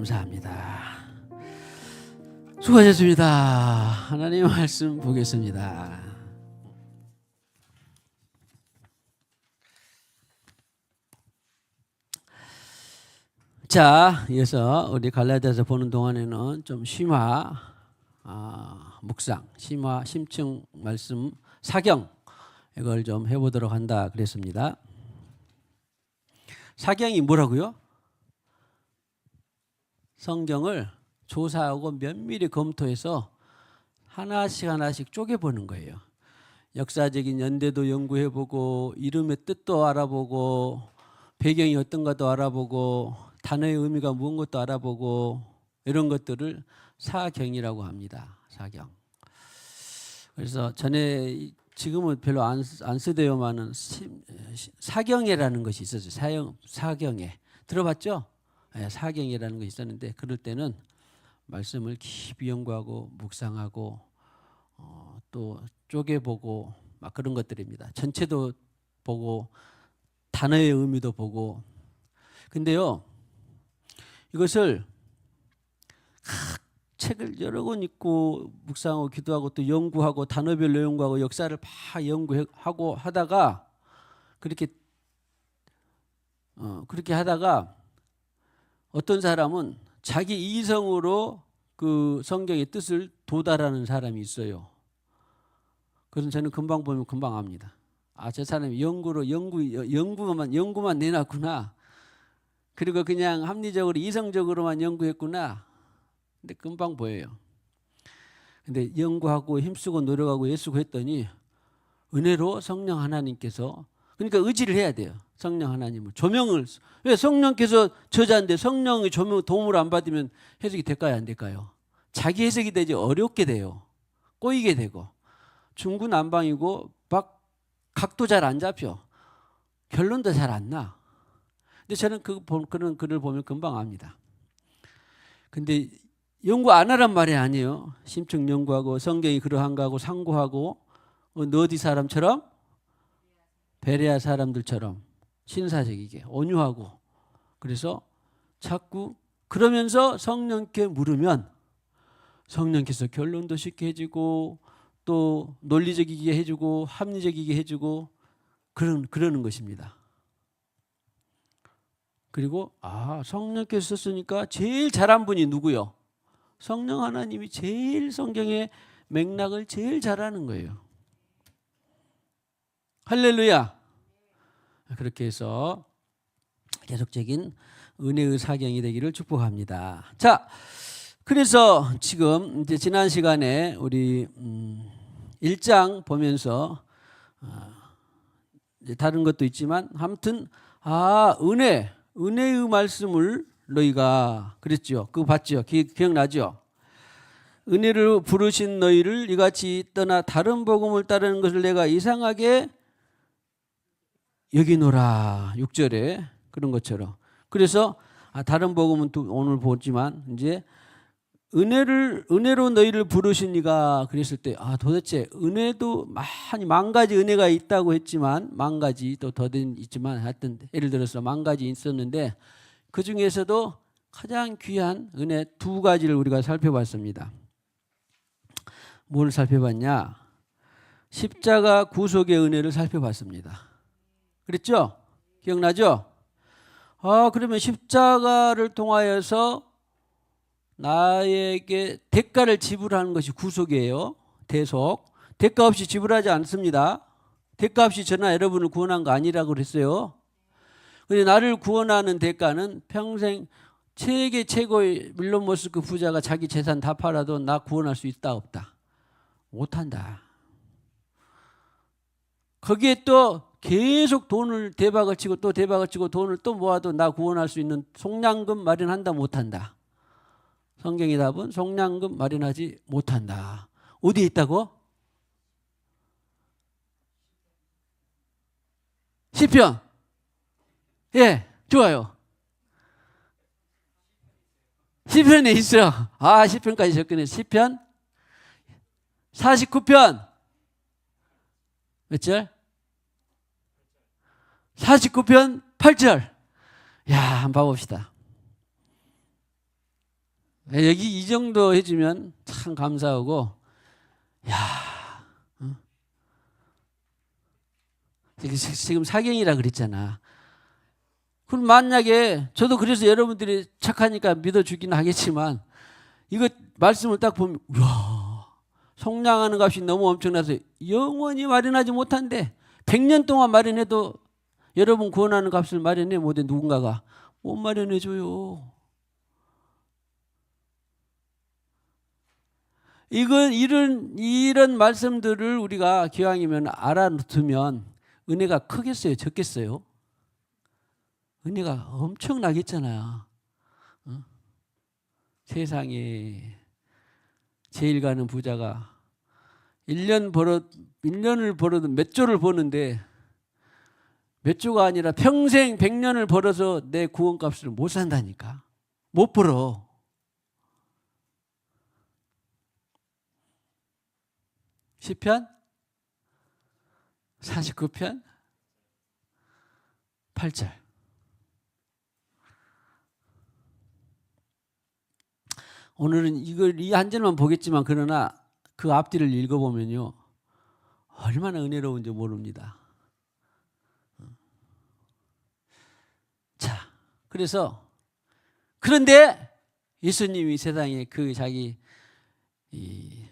감사합니다. 수고하셨습니다. 하나님 말씀 보겠습니다. 자, 이어서 우리 갈라디아서 보는 동안에는 좀 심화 묵상, 심화 심층 말씀 사경 이걸 좀 해보도록 한다 그랬습니다. 사경이 뭐라고요? 성경을 조사하고 면밀히 검토해서 하나씩 쪼개보는 거예요. 역사적인 연대도 연구해보고 이름의 뜻도 알아보고 배경이 어떤가도 알아보고 단어의 의미가 무슨 것도 알아보고 이런 것들을 사경이라고 합니다. 사경. 그래서 전에 지금은 별로 안 쓰대요만은 사경회라는 것이 있었어요. 사경회 들어봤죠? 네, 사경이라는 것이 있었는데 그럴 때는 말씀을 깊이 연구하고 묵상하고 또 쪼개보고 막 그런 것들입니다. 전체도 보고 단어의 의미도 보고. 근데요, 이것을 책을 여러 권 읽고 묵상하고 기도하고 또 연구하고 단어별로 연구하고 역사를 다 연구하고 하다가 그렇게 하다가 어떤 사람은 자기 이성으로 그 성경의 뜻을 도달하는 사람이 있어요. 그래서 저는 금방 보면 금방 압니다. 아, 저 사람이 연구만 내놨구나. 그리고 그냥 합리적으로 이성적으로만 연구했구나. 근데 금방 보여요. 근데 연구하고 힘쓰고 노력하고 애쓰고 했더니 은혜로 성령 하나님께서 그러니까 의지를 해야 돼요. 성령 하나님을 조명을. 왜 성령께서 저자인데 성령의 조명 도움을 안 받으면 해석이 될까요? 안 될까요? 자기 해석이 되지 어렵게 돼요. 꼬이게 되고 중구난방이고 막 각도 잘 안 잡혀. 결론도 잘 안 나. 근데 저는 그런 글을 보면 금방 압니다. 근데 연구 안 하란 말이 아니에요. 심층 연구하고 성경이 그러한가 하고 상고하고 너 어디 사람처럼? 베레아 사람들처럼 신사적이게 온유하고 그래서 자꾸 그러면서 성령께 물으면 성령께서 결론도 쉽게 해주고 또 논리적이게 해주고 합리적이게 해주고 그러는 것입니다. 그리고 성령께서 썼으니까 제일 잘한 분이 누구요? 성령 하나님이 제일 성경의 맥락을 제일 잘하는 거예요. 할렐루야. 그렇게 해서 계속적인 은혜의 사경이 되기를 축복합니다. 자, 그래서 지금 이제 지난 시간에 우리 1장 보면서 이제 다른 것도 있지만 아무튼 은혜의 말씀을 너희가 그랬죠. 그거 봤죠? 기억나죠? 은혜를 부르신 너희를 이같이 떠나 다른 복음을 따르는 것을 내가 이상하게 여기노라. 6절에 그런 것처럼. 그래서 다른 복음은 또 오늘 보지만 이제 은혜로 너희를 부르신 이가 그랬을 때 도대체 은혜도 만 가지 은혜가 있다고 했지만 만 가지 또 더 있지만 하여튼 예를 들어서 만 가지 있었는데 그 중에서도 가장 귀한 은혜 두 가지를 우리가 살펴봤습니다. 뭘 살펴봤냐? 십자가 구속의 은혜를 살펴봤습니다. 그랬죠? 기억나죠? 그러면 십자가를 통하여서 나에게 대가를 지불하는 것이 구속이에요. 대속. 대가 없이 지불하지 않습니다. 대가 없이 저나 여러분을 구원한 거 아니라고 그랬어요. 근데 나를 구원하는 대가는 평생 세계 최고의 밀론 머스크 부자가 자기 재산 다 팔아도 나 구원할 수 있다 없다? 못한다. 거기에 또 계속 돈을 대박을 치고 또 대박을 치고 돈을 또 모아도 나 구원할 수 있는 속량금 마련한다 못한다? 성경의 답은 속량금 마련하지 못한다. 어디에 있다고? 시편. 예, 좋아요. 시편에 있어. 시편까지 접근해. 시편 49편. 몇 절? 49편 8절. 야, 한번 봐봅시다. 여기 이 정도 해주면 참 감사하고, 야, 어? 지금 사경이라 그랬잖아. 그럼 만약에 저도 그래서 여러분들이 착하니까 믿어주긴 하겠지만 이거 말씀을 딱 보면 우와, 속량하는 값이 너무 엄청나서 영원히 마련하지 못한데 100년 동안 마련해도 여러분 구원하는 값을 마련해 못해 누군가가 못 마련해줘요. 이런 말씀들을 우리가 기왕이면 알아두면 은혜가 크겠어요, 적겠어요? 은혜가 엄청나겠잖아요. 어? 세상에 제일 가는 부자가 1년을 벌어도 몇 조를 버는데 몇 조가 아니라 평생 100년을 벌어서 내 구원값을 못 산다니까. 못 벌어. 시편 49편 8절. 오늘은 이 한 절만 보겠지만 그러나 그 앞뒤를 읽어보면요 얼마나 은혜로운지 모릅니다. 자, 그런데 예수님이 세상에 그 자기 이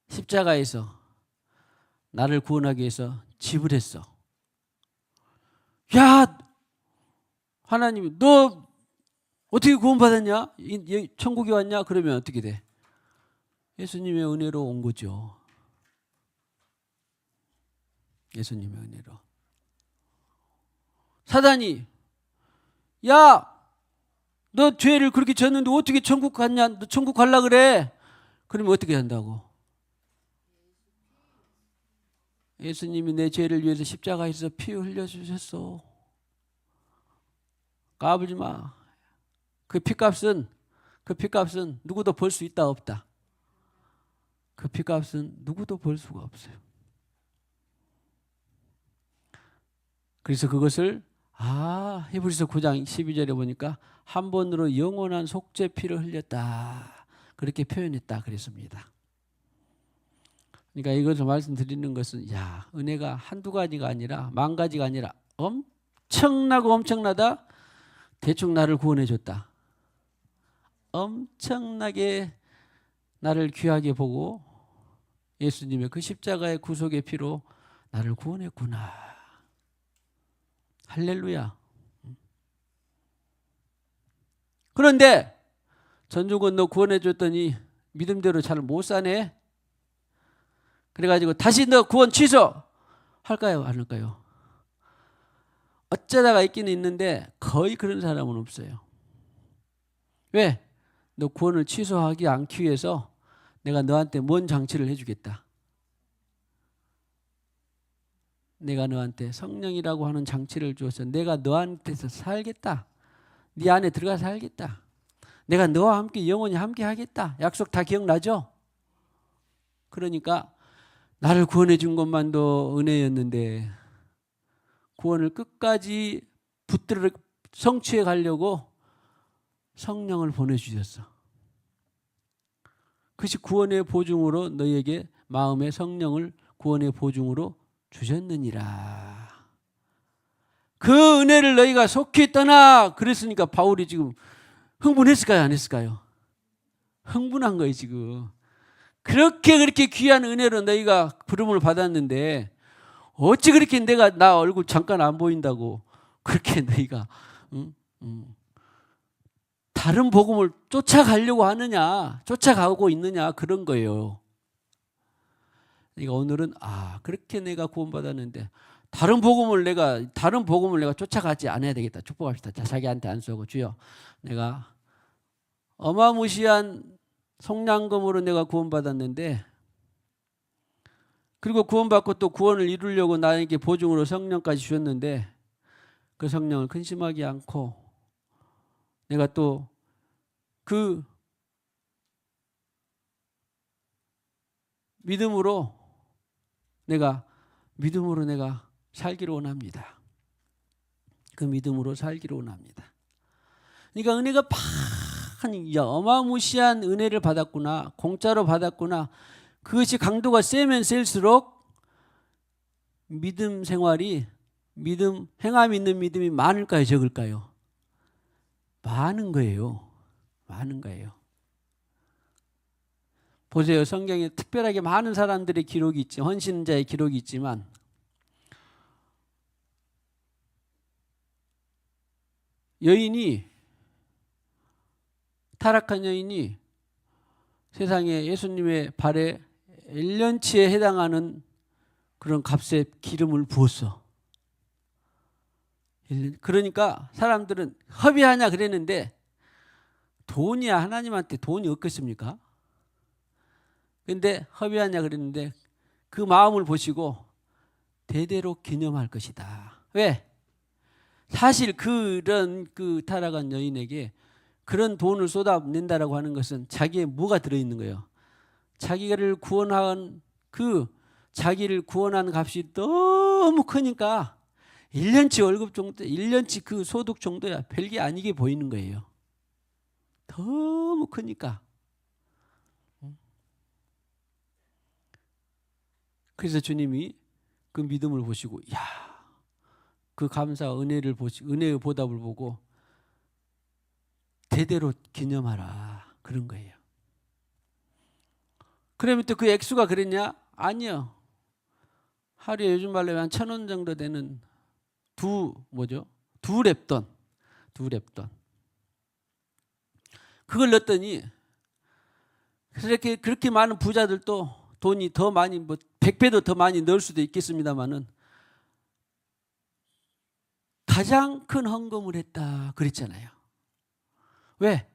십자가에서 나를 구원하기 위해서 지불했어. 야, 하나님, 너 어떻게 구원받았냐? 천국에 왔냐? 그러면 어떻게 돼? 예수님의 은혜로 온 거죠. 예수님의 은혜로. 사단이 야, 너 죄를 그렇게 졌는데 어떻게 천국 갔냐? 너 천국 갈라 그래? 그러면 어떻게 한다고? 예수님이 내 죄를 위해서 십자가에서 피 흘려주셨어. 까불지 마. 그 피값은 누구도 벌 수 있다 없다. 그 피값은 누구도 벌 수가 없어요. 그래서 그것을 히브리서 9장 12절에 보니까 한 번으로 영원한 속죄 피를 흘렸다. 그렇게 표현했다 그랬습니다. 그러니까 이것을 말씀드리는 것은 은혜가 한두 가지가 아니라 만 가지가 아니라 엄청나다. 대충 나를 구원해 줬다. 엄청나게 나를 귀하게 보고 예수님의 그 십자가의 구속의 피로 나를 구원했구나. 할렐루야. 그런데 전중은 너 구원해 줬더니 믿음대로 잘 못 사네. 그래가지고 다시 너 구원 취소 할까요? 안 할까요? 어쩌다가 있기는 있는데 거의 그런 사람은 없어요. 왜? 너 구원을 취소하지 않기 위해서 내가 너한테 뭔 장치를 해주겠다. 내가 너한테 성령이라고 하는 장치를 주어서 내가 너한테서 살겠다. 네 안에 들어가 살겠다. 내가 너와 함께 영원히 함께 하겠다. 약속 다 기억나죠? 그러니까 나를 구원해 준 것만도 은혜였는데 구원을 끝까지 붙들어 성취해 가려고 성령을 보내주셨어. 그것이 구원의 보증으로 너희에게 마음의 성령을 구원의 보증으로 주셨느니라. 그 은혜를 너희가 속히 떠나. 그랬으니까 바울이 지금 흥분했을까요? 안 했을까요? 흥분한 거예요 지금. 그렇게 귀한 은혜로 너희가 부름을 받았는데 어찌 그렇게 나 얼굴 잠깐 안 보인다고 그렇게 너희가 다른 복음을 쫓아가려고 하느냐, 쫓아가고 있느냐 그런 거예요. 그러니까 오늘은 그렇게 내가 구원받았는데 다른 복음을 내가 쫓아가지 않아야 되겠다. 축복합시다. 자, 자기한테 안수하고 주여, 내가 어마무시한 속량금으로 내가 구원받았는데 그리고 구원받고 또 구원을 이루려고 나에게 보증으로 성령까지 주셨는데 그 성령을 근심하지 않고 내가 또 그 믿음으로 내가 살기를 원합니다. 그 믿음으로 살기를 원합니다. 그러니까 은혜가 어마무시한 은혜를 받았구나, 공짜로 받았구나. 그것이 강도가 세면 셀수록 믿음 생활이, 행함 있는 믿음이 많을까요, 적을까요? 많은 거예요. 많은 거예요. 보세요. 성경에 특별하게 많은 사람들의 기록이 있지, 헌신자의 기록이 있지만 타락한 여인이 세상에 예수님의 발에 1년치에 해당하는 그런 값의 기름을 부었어. 그러니까 사람들은 허비하냐 그랬는데, 돈이야, 하나님한테 돈이 없겠습니까? 근데 허비하냐 그랬는데 그 마음을 보시고 대대로 기념할 것이다. 왜? 사실 그런 타락한 여인에게 그런 돈을 쏟아낸다라고 하는 것은 자기의 뭐가 들어있는 거예요? 자기를 구원한 값이 너무 크니까 1년치 월급 정도, 1년치 그 소득 정도야 별게 아니게 보이는 거예요. 너무 크니까. 그래서 주님이 그 믿음을 보시고, 그 감사 은혜의 보답을 보고 대대로 기념하라, 그런 거예요. 그러면 또 그 액수가 그랬냐? 아니요. 하루에 요즘 말로 한 1,000원 정도 되는 두 랩돈. 그걸 넣었더니 그렇게 많은 부자들도 돈이 더 많이, 100배도 더 많이 넣을 수도 있겠습니다만은 가장 큰 헌금을 했다 그랬잖아요. 왜?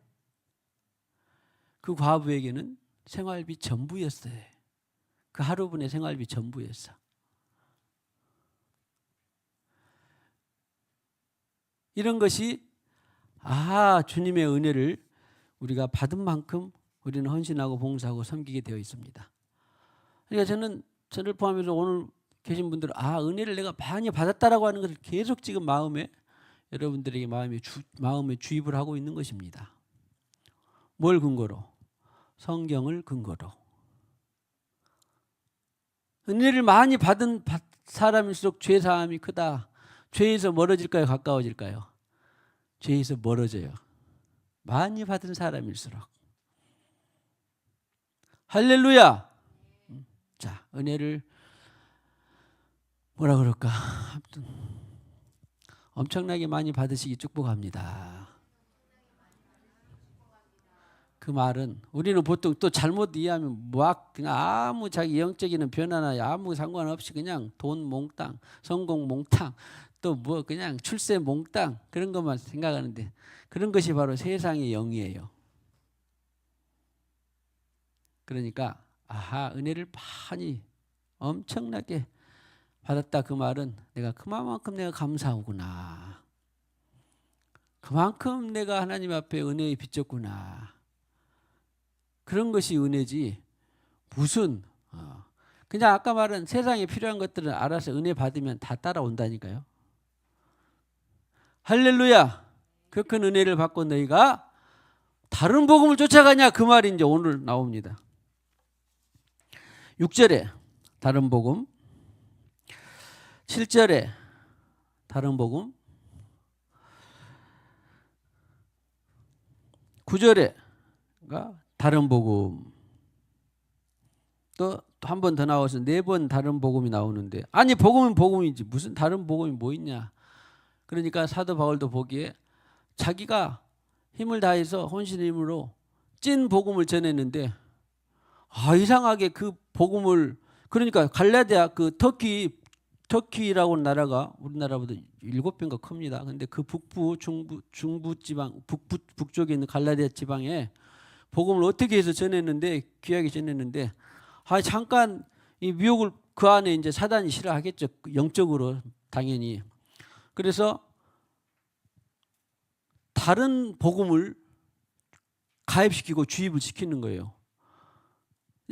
그 과부에게는 생활비 전부였어요. 그 하루분의 생활비 전부였어. 이런 것이 주님의 은혜를 우리가 받은 만큼 우리는 헌신하고 봉사하고 섬기게 되어 있습니다. 그러니까 저를 포함해서 오늘 계신 분들은 은혜를 내가 많이 받았다라고 하는 것을 계속 지금 여러분들에게 마음에 주입을 하고 있는 것입니다. 뭘 근거로? 성경을 근거로. 은혜를 많이 받은 사람일수록 죄 사함이 크다. 죄에서 멀어질까요? 가까워질까요? 죄에서 멀어져요. 많이 받은 사람일수록. 할렐루야. 자, 은혜를 뭐라 그럴까? 아무튼 엄청나게 많이 받으시기 축복합니다. 그 말은 우리는 보통 또 잘못 이해하면 그냥 아무 자기 영적인 변화나 아무 상관없이 그냥 돈 몽땅, 성공 몽땅, 또 그냥 출세 몽땅, 그런 것만 생각하는데, 그런 것이 바로 세상의 영이에요. 그러니까 은혜를 많이 엄청나게 받았다, 그 말은 그만큼 내가 감사하구나, 그만큼 내가 하나님 앞에 은혜에 비쳤구나, 그런 것이 은혜지. 무슨 그냥 아까 말한 세상에 필요한 것들은 알아서 은혜 받으면 다 따라온다니까요. 할렐루야. 그 큰 은혜를 받고 너희가 다른 복음을 쫓아가냐, 그 말이 이제 오늘 나옵니다. 6절에 다른 복음, 7절에 다른 복음, 9절에 다른 복음, 또 한 번 더 나와서 4번 다른 복음이 나오는데, 아니 복음은 복음이지 무슨 다른 복음이 뭐 있냐. 그러니까 사도 바울도 보기에 자기가 힘을 다해서 혼신의 힘으로 찐 복음을 전했는데 이상하게 그 복음을, 그러니까 갈라디아 그 터키라고 하는 나라가 우리나라보다 7배인가 큽니다. 근데 그 중부 지방, 북쪽에 있는 갈라디아 지방에 복음을 어떻게 해서 전했는데, 귀하게 전했는데, 잠깐 이 미혹을 그 안에 이제 사단이 싫어하겠죠. 영적으로 당연히. 그래서 다른 복음을 가입시키고 주입을 시키는 거예요.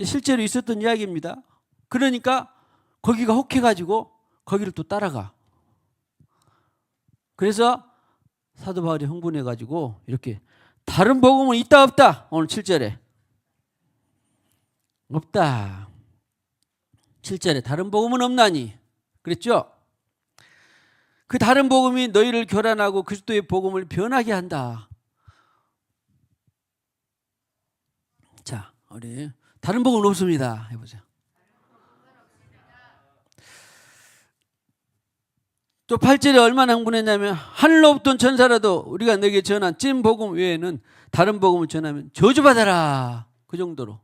실제로 있었던 이야기입니다. 그러니까 거기가 혹해가지고 거기를 또 따라가. 그래서 사도 바울이 흥분해가지고 이렇게 다른 복음은 있다 없다? 오늘 7절에 없다. 7절에 다른 복음은 없나니 그랬죠? 그 다른 복음이 너희를 교란하고 그리스도의 복음을 변하게 한다. 자, 우리 다른 복음은 없습니다. 해보자. 또 8절에 얼마나 흥분했냐면 하늘로부터 천사라도 우리가 너에게 전한 찐 복음 외에는 다른 복음을 전하면 저주받아라. 그 정도로.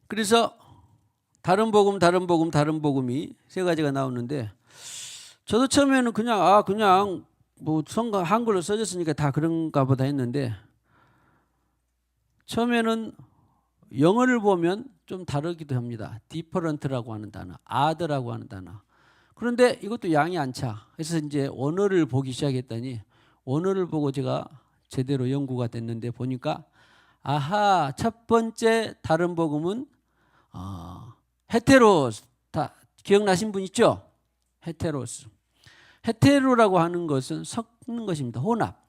그래서 다른 복음이 세 가지가 나오는데 저도 처음에는 그냥 뭐 성가 한글로 써졌으니까 다 그런가 보다 했는데 처음에는 영어를 보면 좀 다르기도 합니다. different라고 하는 단어, odd라고 하는 단어. 그런데 이것도 양이 안 차. 그래서 이제 원어를 보기 시작했더니 원어를 보고 제가 제대로 연구가 됐는데 보니까 아하, 첫 번째 다른 복음은 헤테로스. 다 기억나신 분 있죠? 헤테로스. 헤테로라고 하는 것은 섞는 것입니다. 혼합.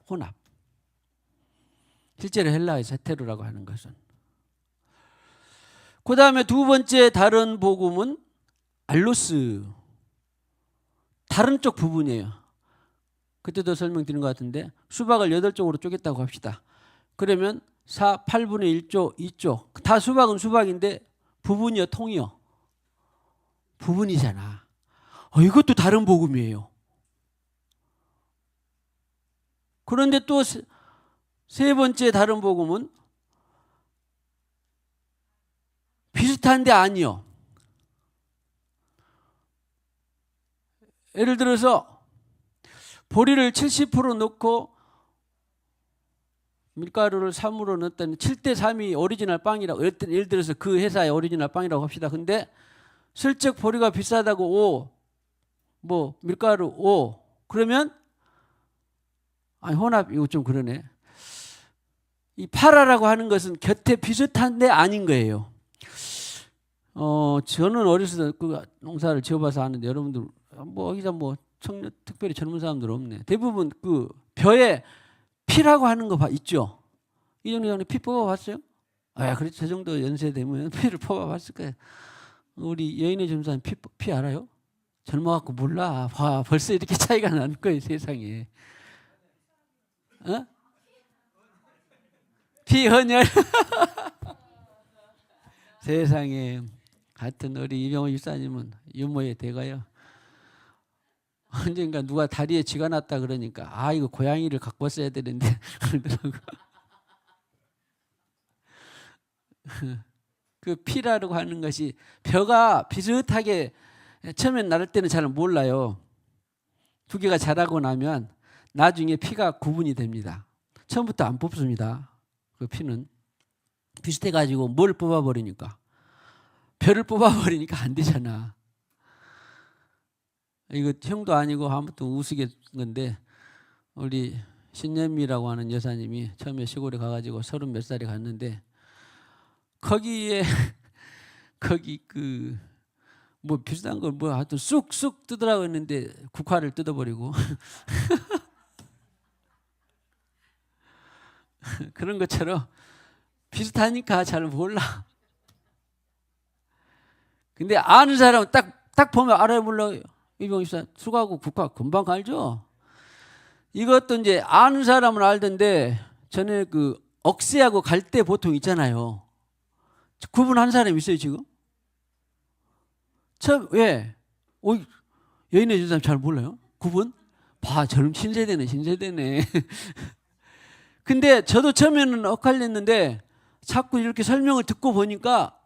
실제로 헬라어에서 헤테로라고 하는 것은. 그 다음에 두 번째 다른 복음은 알로스. 다른 쪽 부분이에요. 그때도 설명드린 것 같은데 수박을 8쪽으로 쪼갰다고 합시다. 그러면 8분의 1쪽, 2쪽. 다 수박은 수박인데 부분이요, 통이요. 부분이잖아. 이것도 다른 복음이에요. 그런데 또 세 번째 다른 복음은 비슷한데 아니요. 예를 들어서 보리를 70% 넣고 밀가루를 3으로 넣었더니 7대3이 오리지널 빵이라고. 예를 들어서 그 회사의 오리지널 빵이라고 합시다. 근데 슬쩍 보리가 비싸다고 밀가루 5. 그러면 혼합 이거 좀 그러네. 이 파라라고 하는 것은 곁에 비슷한데 아닌 거예요. 저는 어렸을 때 그 농사를 지어봐서 아는데 여러분들 여기서 청년 특별히 젊은 사람들 없네. 대부분 그 벼에 피라고 하는 거 있죠. 이정도 전에 피 뽑아봤어요? 그렇죠. 저 정도 연세 되면 피를 뽑아봤을 거예요. 우리 여인의 점사는 피 알아요? 젊어갖고 몰라. 벌써 이렇게 차이가 나는 거예요, 세상에. 피헌혈. 세상에. 하여튼 우리 이병호 집사님은 유머에 대가요. 언젠가 누가 다리에 쥐가 났다 그러니까 이거 고양이를 갖고 왔어야 되는데 그러더라고. 그 피라고 하는 것이 벼가 비슷하게 처음엔 나를 때는 잘 몰라요. 두 개가 자라고 나면 나중에 피가 구분이 됩니다. 처음부터 안 뽑습니다. 그 피는 비슷해가지고 뭘 뽑아버리니까 벼를 뽑아버리니까 안 되잖아. 이거 형도 아니고 아무튼 우스갯건데 우리 신연미라고 하는 여사님이 처음에 시골에 가가지고 30 몇 살에 갔는데 거기에 거기 비슷한 걸 하여튼 쑥쑥 뜯으라고 했는데 국화를 뜯어버리고 그런 것처럼 비슷하니까 잘 몰라. 근데 아는 사람은 딱 보면 알아요, 몰라요. 이병입사 수가하고 국화 금방 알죠. 이것도 이제 아는 사람은 알던데 전에 그 억새하고 갈 때 보통 있잖아요. 구분한 사람 있어요 지금? 왜? 여인의 준 사람 잘 몰라요? 구분? 신세대네. 근데 저도 처음에는 엇갈렸는데 자꾸 이렇게 설명을 듣고 보니까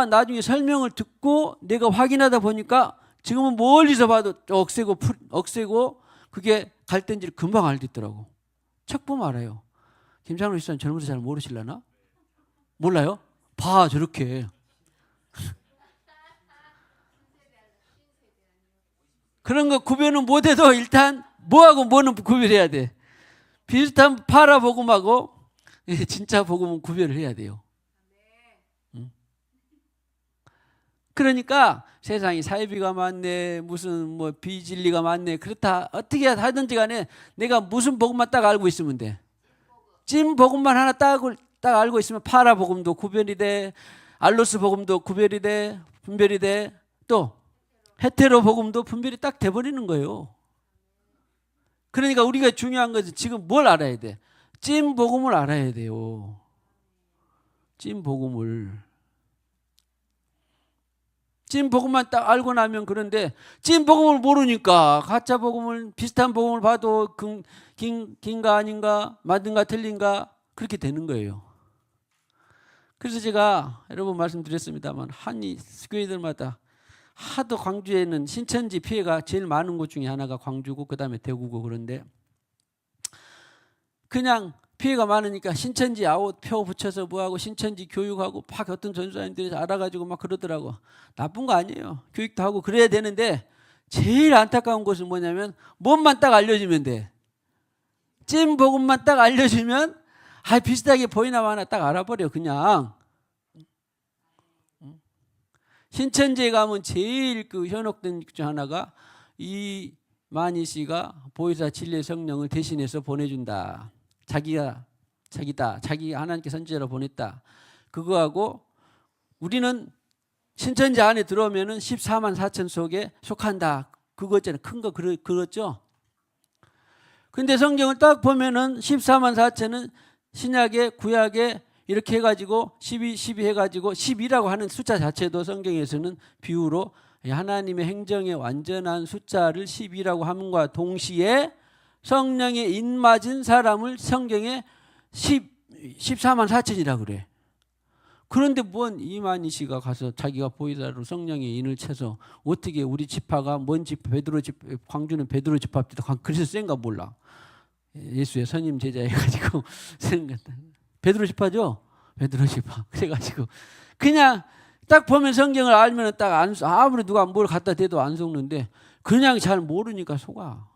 나중에 설명을 듣고 내가 확인하다 보니까 지금은 멀리서 봐도 억세고 그게 갈대인지를 금방 알겠더라고. 책 보면 알아요. 김창로 씨는 젊은이 잘 모르실라나? 몰라요? 저렇게. 그런 거 구별은 못해도 일단 뭐하고 뭐는 구별해야 돼. 비슷한 파라 복음하고 진짜 복음은 구별을 해야 돼요. 그러니까 세상에 사이비가 많네, 무슨 뭐 비진리가 많네, 그렇다 어떻게 하든지 간에 내가 무슨 복음만 딱 알고 있으면 돼. 찐 복음만 하나 딱 알고 있으면 파라 복음도 구별이 돼, 알로스 복음도 구별이 돼, 분별이 돼, 또 헤테로 복음도 분별이 딱 돼버리는 거예요. 그러니까 우리가 중요한 것은 지금 뭘 알아야 돼? 찐 복음을 알아야 돼요. 찐 복음을. 찐 복음만 딱 알고 나면 그런데 찐 복음을 모르니까 가짜 복음을 비슷한 복음을 봐도 긴가 아닌가 맞은가 틀린가 그렇게 되는 거예요. 그래서 제가 여러 번 말씀드렸습니다만 한이 교회들마다 하도 광주에는 신천지 피해가 제일 많은 곳 중에 하나가 광주고 그다음에 대구고 그런데 그냥 피해가 많으니까 신천지 아웃 표 붙여서 뭐하고 신천지 교육하고 막 어떤 전수사님들이 알아가지고 막 그러더라고. 나쁜 거 아니에요. 교육도 하고 그래야 되는데 제일 안타까운 것은 뭐냐면 뭔만 딱 알려주면 돼. 찐 복음만 딱 알려주면 비슷하게 보이나 마나 딱 알아버려 그냥. 신천지에 가면 제일 그 현혹된 중 하나가 이만희 씨가 보혜사 진리의 성령을 대신해서 보내준다. 자기가 하나님께 선지자로 보냈다. 그거하고 우리는 신천지 안에 들어오면은 14만 4천 속에 속한다. 그거 있잖아요. 큰 거 그렇죠? 근데 성경을 딱 보면은 14만 4천은 신약에 구약에 이렇게 해가지고 12 해가지고 12라고 하는 숫자 자체도 성경에서는 비유로 하나님의 행정의 완전한 숫자를 12라고 함과 동시에 성령에 인맞은 사람을 성경에 14만 4천이라고 그래. 그런데 뭔 이만희 씨가 가서 자기가 보이사로 성령의 인을 채서 어떻게 우리 지파가 뭔 지파 베드로 지파 광주는 베드로 지파입니다. 그래서 센가 몰라. 예수의 선임 제자 해가지고 베드로 지파죠. 베드로 지파. 그래가지고 그냥 딱 보면 성경을 알면 딱 아무리 누가 뭘 갖다 대도 안 속는데 그냥 잘 모르니까 속아.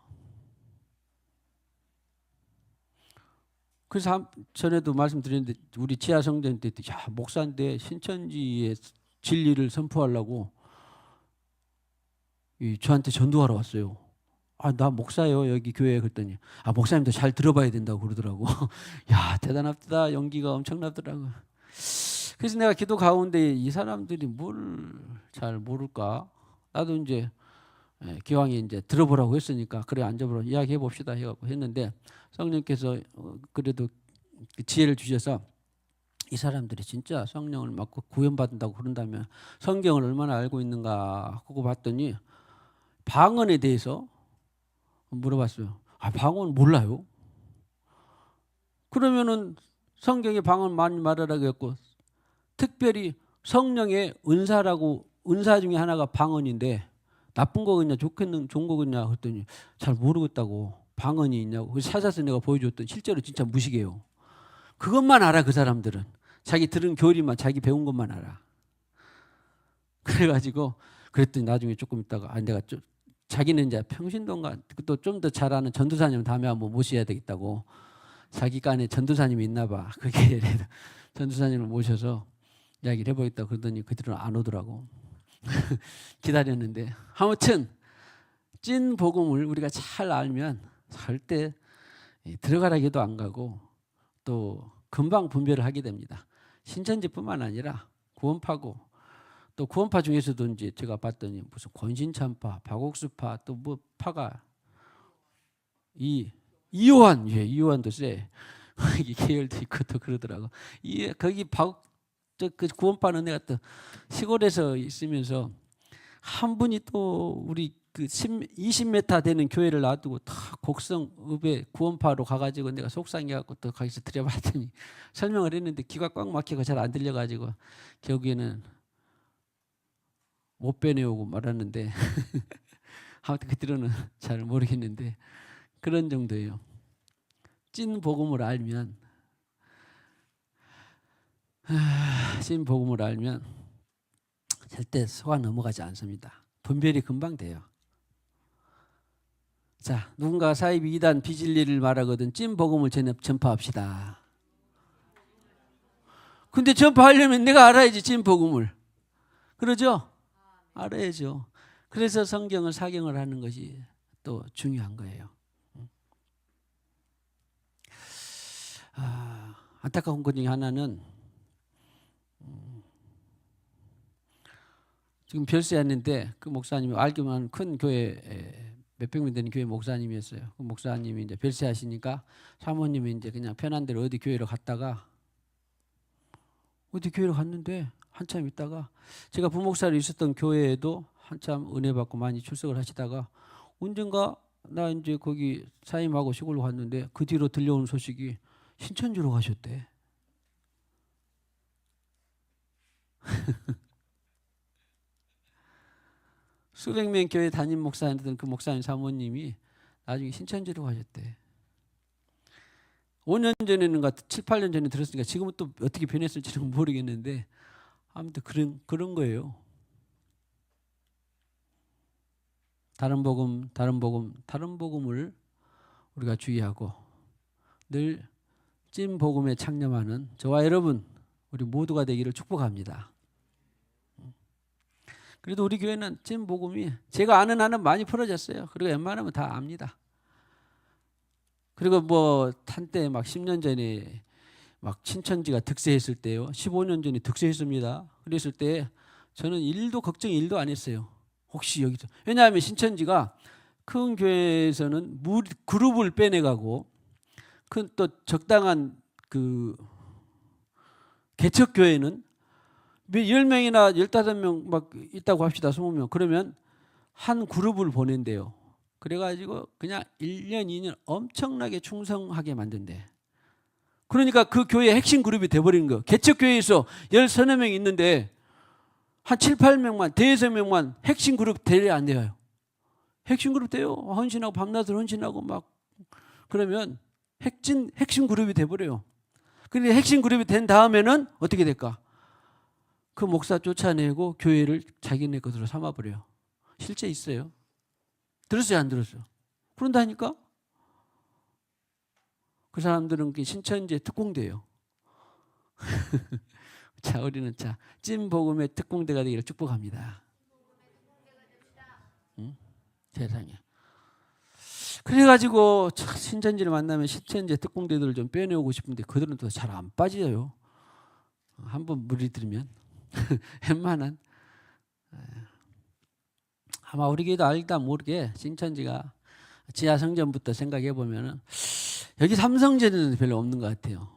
그래서 전에도 말씀드렸는데 우리 지하 성전 때 목사인데 신천지의 진리를 선포하려고 저한테 전도하러 왔어요. 나 목사예요 여기 교회에. 그랬더니 목사님도 잘 들어봐야 된다고 그러더라고. 야 대단하다. 용기가 엄청나더라고. 그래서 내가 기도 가운데 이 사람들이 뭘 잘 모를까. 나도 이제 기왕에 이제 들어보라고 했으니까 그래 앉아보라 이야기해 봅시다 해갖고 했는데 성령께서 그래도 지혜를 주셔서 이 사람들이 진짜 성령을 맡고 구원받는다고 그런다면 성경을 얼마나 알고 있는가 하고 봤더니 방언에 대해서 물어봤어요. 방언 몰라요. 그러면은 성경에 방언 많이 말하라고 했고 특별히 성령의 은사라고 은사 중에 하나가 방언인데 나쁜 거겠냐 좋은 거겠냐 했더니 잘 모르겠다고. 방언이 있냐고. 그래서 찾아서 내가 보여줬더니 실제로 진짜 무식해요. 그것만 알아. 그 사람들은 자기 들은 교리만 자기 배운 것만 알아. 그래가지고 그랬더니 나중에 조금 있다가 내가 자기는 이제 평신도인가 또 좀 더 잘하는 전도사님 다음에 한번 모셔야 되겠다고. 자기 안에 전도사님이 있나 봐. 그게 전도사님을 모셔서 이야기를 해보겠다고 그러더니 그들은 안 오더라고. 기다렸는데 아무튼 찐 복음을 우리가 잘 알면 절대 들어가라기도 안 가고 또 금방 분별을 하게 됩니다. 신천지뿐만 아니라 구원파고 또 구원파 중에서도 이제 제가 봤더니 무슨 권신찬파, 박옥수파 또 뭐 파가 이요한도 쎄. 계열도 있고 또 그러더라고. 거기 그 구원파는 내가 또 시골에서 있으면서 한 분이 또 우리 그 20m 되는 교회를 놔두고 다 곡성읍에 구원파로 가가지고 내가 속상해갖고 또 거기서 들여봤더니 설명을 했는데 귀가 꽉 막히고 잘 안 들려가지고 결국에는 못 빼내오고 말았는데 아무튼 그들은 잘 모르겠는데 그런 정도예요. 찐 복음을 알면 절대 속아 넘어가지 않습니다. 분별이 금방 돼요. 자, 누군가 사이비 이단 비진리를 말하거든 찐 복음을 전파합시다. 근데 전파하려면 내가 알아야지 찐 복음을. 그러죠? 알아야죠. 그래서 성경을 사경을 하는 것이 또 중요한 거예요. 안타까운 것 중에 하나는 지금 별세했는데 그 목사님이 알기만 큰 교회 몇백 명 되는 교회 목사님이었어요. 그 목사님이 이제 별세하시니까 사모님이 이제 그냥 편한 대로 어디 교회로 갔다가 어디 교회로 갔는데 한참 있다가 제가 부목사로 있었던 교회에도 한참 은혜 받고 많이 출석을 하시다가 언젠가 나 이제 거기 사임하고 시골로 갔는데 그 뒤로 들려오는 소식이 신천지로 가셨대. 수백 명 교회 담임 목사였던 그 목사님 사모님이 나중에 신천지로 가셨대. 5년 전에는 7, 8년 전에 들었으니까 지금은 또 어떻게 변했을지는 모르겠는데 아무튼 그런 거예요. 다른 복음을 우리가 주의하고 늘 찐 복음에 창념하는 저와 여러분 우리 모두가 되기를 축복합니다. 그래도 우리 교회는 찐 복음이 제가 아는 한은 많이 풀어졌어요. 그리고 웬만하면 다 압니다. 그리고 뭐 한때 막 10년 전에 막 신천지가 득세했을 때요. 15년 전에 득세했습니다. 그랬을 때 저는 걱정 1도 안 했어요. 혹시 여기서. 왜냐하면 신천지가 큰 교회에서는 그룹을 빼내가고 큰 또 적당한 그 개척 교회는 10명이나 15명 막 있다고 합시다. 20명. 그러면 한 그룹을 보낸대요. 그래가지고 그냥 1년, 2년 엄청나게 충성하게 만든대. 그러니까 그 교회의 핵심 그룹이 돼버리는 거예요. 개척 교회에서 10서너 명 있는데 한 7, 8명만, 대여섯 명만 핵심 그룹 돼야 안 돼요. 핵심 그룹 돼요. 헌신하고 밤낮을 헌신하고 막 그러면 핵심 그룹이 돼버려요. 그런데 핵심 그룹이 된 다음에는 어떻게 될까? 그 목사 쫓아내고 교회를 자기네 것으로 삼아버려요. 실제 있어요. 들었어요, 안 들었어요? 그런다니까? 그 사람들은 신천지의 특공대예요. 자, 우리는 찐 복음의 특공대가 되기를 축복합니다. 응? 세상에. 그래가지고 신천지를 만나면 신천지의 특공대들을 좀 빼내오고 싶은데 그들은 또 잘 안 빠져요. 한번 물이 들면 웬만한 아마 우리 교회도 알다 모르게 신천지가 지하 성전부터 생각해 보면은 여기 삼성전에는 별로 없는 것 같아요.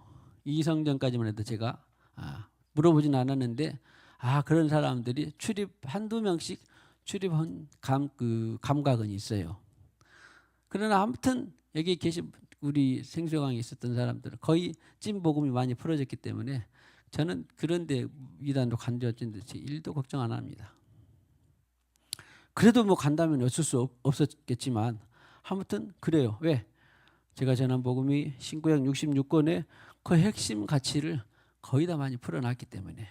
이성전까지만 해도 제가 물어보진 않았는데 그런 사람들이 출입 한두 명씩 출입한 감각은 있어요. 그러나 아무튼 여기 계신 우리 생수강에 있었던 사람들은 거의 찐 복음이 많이 풀어졌기 때문에 저는 그런데 이단으로 간주어진 듯이 1도 걱정 안 합니다. 그래도 뭐 간다면 어쩔 수 없었겠지만 아무튼 그래요. 왜? 제가 전한 복음이 신구약 66권의 그 핵심 가치를 거의 다 많이 풀어놨기 때문에.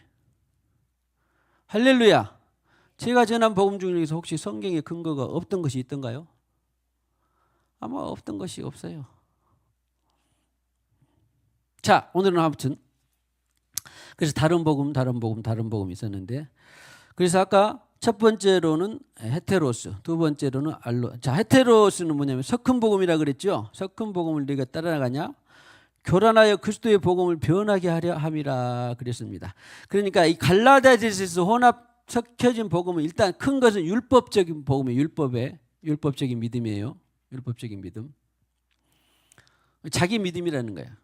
할렐루야. 제가 전한 복음 중에서 혹시 성경에 근거가 없던 것이 있던가요? 아마 없던 것이 없어요. 자, 오늘은 아무튼 그래서 다른 복음 있었는데 그래서 아까 첫 번째로는 헤테로스, 두 번째로는 알로. 자, 헤테로스는 뭐냐면 석큰 복음이라 그랬죠. 석큰 복음을 네가 따라가냐? 교란하여 그리스도의 복음을 변하게 하려 함이라 그랬습니다. 그러니까 이 갈라디아서에서 혼합 섞여진 복음은 일단 큰 것은 율법적인 복음이에요. 율법적인 믿음이에요. 율법적인 믿음. 자기 믿음이라는 거야.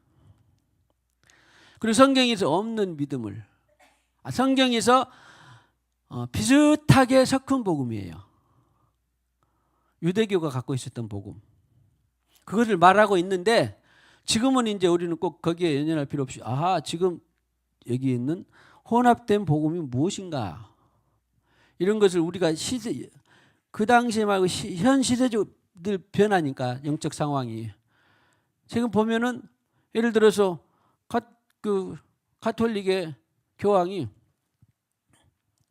그리고 성경에서 없는 믿음을 성경에서 비슷하게 섞은 복음이에요. 유대교가 갖고 있었던 복음. 그것을 말하고 있는데 지금은 이제 우리는 꼭 거기에 연연할 필요 없이 지금 여기 있는 혼합된 복음이 무엇인가 이런 것을 우리가 그 당시에 말고 현 시대적 늘 변하니까 영적 상황이 지금 보면은 예를 들어서 가톨릭의 교황이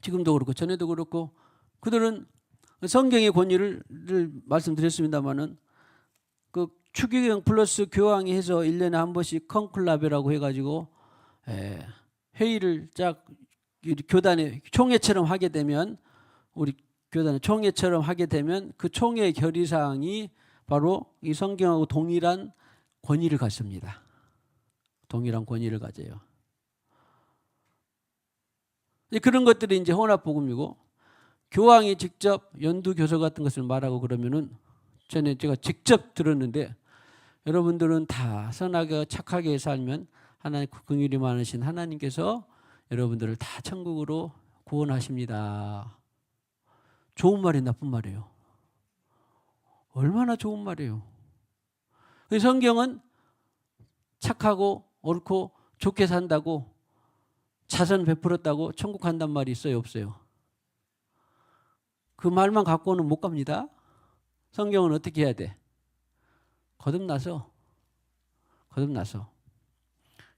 지금도 그렇고 전에도 그렇고 그들은 성경의 권위를 말씀드렸습니다마는 그 추기경 플러스 교황이 해서 1년에 한 번씩 컨클라베라고 해가지고 회의를 쫙 교단의 총회처럼 하게 되면 우리 교단의 총회처럼 하게 되면 그 총회 결의사항이 바로 이 성경하고 동일한 권위를 갖습니다. 동일한 권위를 가져요. 그런 것들이 이제 혼합복음이고, 교황이 직접 연두교서 같은 것을 말하고 그러면은 전에 제가 직접 들었는데, 여러분들은 다 선하게 착하게 살면 하나님 긍휼이 많으신 하나님께서 여러분들을 다 천국으로 구원하십니다. 좋은 말이 나쁜 말이에요. 얼마나 좋은 말이에요. 성경은 착하고 옳고 좋게 산다고, 자선 베풀었다고 천국 간단 말이 있어요, 없어요? 그 말만 갖고는 못 갑니다. 성경은 어떻게 해야 돼? 거듭나서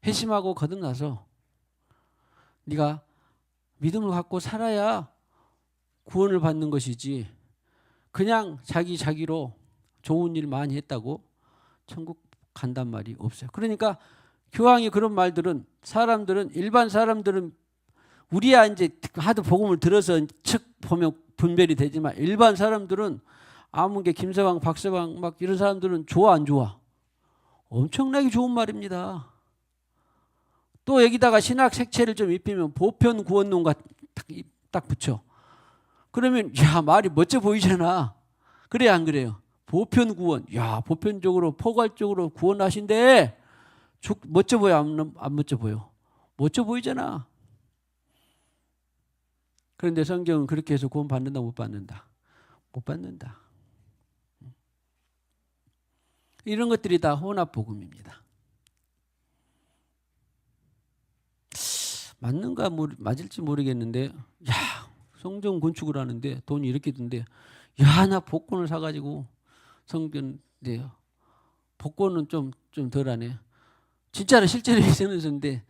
회심하고 거듭나서 네가 믿음을 갖고 살아야 구원을 받는 것이지, 그냥 자기로 좋은 일 많이 했다고 천국 간단 말이 없어요. 그러니까 교황이 그런 말들은, 일반 사람들은 우리야 이제 하도 복음을 들어서 척 보면 분별이 되지만, 일반 사람들은 아무개 김서방, 박서방 막 이런 사람들은 좋아 안 좋아? 엄청나게 좋은 말입니다. 또 여기다가 신학 색채를 좀 입히면 보편 구원론 딱 붙여. 그러면 야, 말이 멋져 보이잖아. 그래 안 그래요? 보편 구원. 야, 보편적으로 포괄적으로 구원하신대. 멋져 보여 안 멋져 보여? 멋져 보이잖아. 그런데 성경은 그렇게 해서 구원 받는다 못 받는다? 못 받는다. 이런 것들이 다 혼합복음입니다. 맞는가 맞을지 모르겠는데, 야, 성전 건축을 하는데 돈이 이렇게 든데, 야, 나 복권을 사가지고 성전인데요. 복권은 좀 덜하네. 진짜로 실제로 있었는데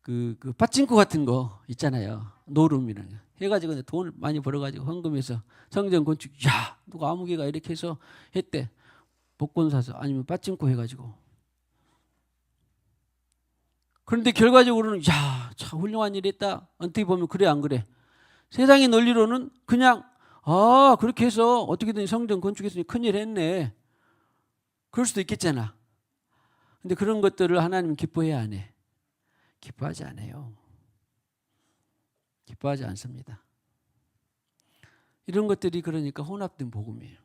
그 빠찡코 같은 거 있잖아요. 노름이라는 거 해가지고 돈을 많이 벌어가지고 헌금해서 성전 건축, 야, 누가 아무개가 이렇게 해서 했대. 복권 사서 아니면 빠찡코 해가지고. 그런데 결과적으로는 야, 참 훌륭한 일 했다. 어떻게 보면 그래 안 그래? 세상의 논리로는 그냥 그렇게 해서 어떻게든 성전 건축했으니 큰일 했네. 그럴 수도 있겠잖아. 근데 그런 것들을 하나님 기뻐해야 안 해? 기뻐하지 않아요. 기뻐하지 않습니다. 이런 것들이 그러니까 혼합된 복음이에요.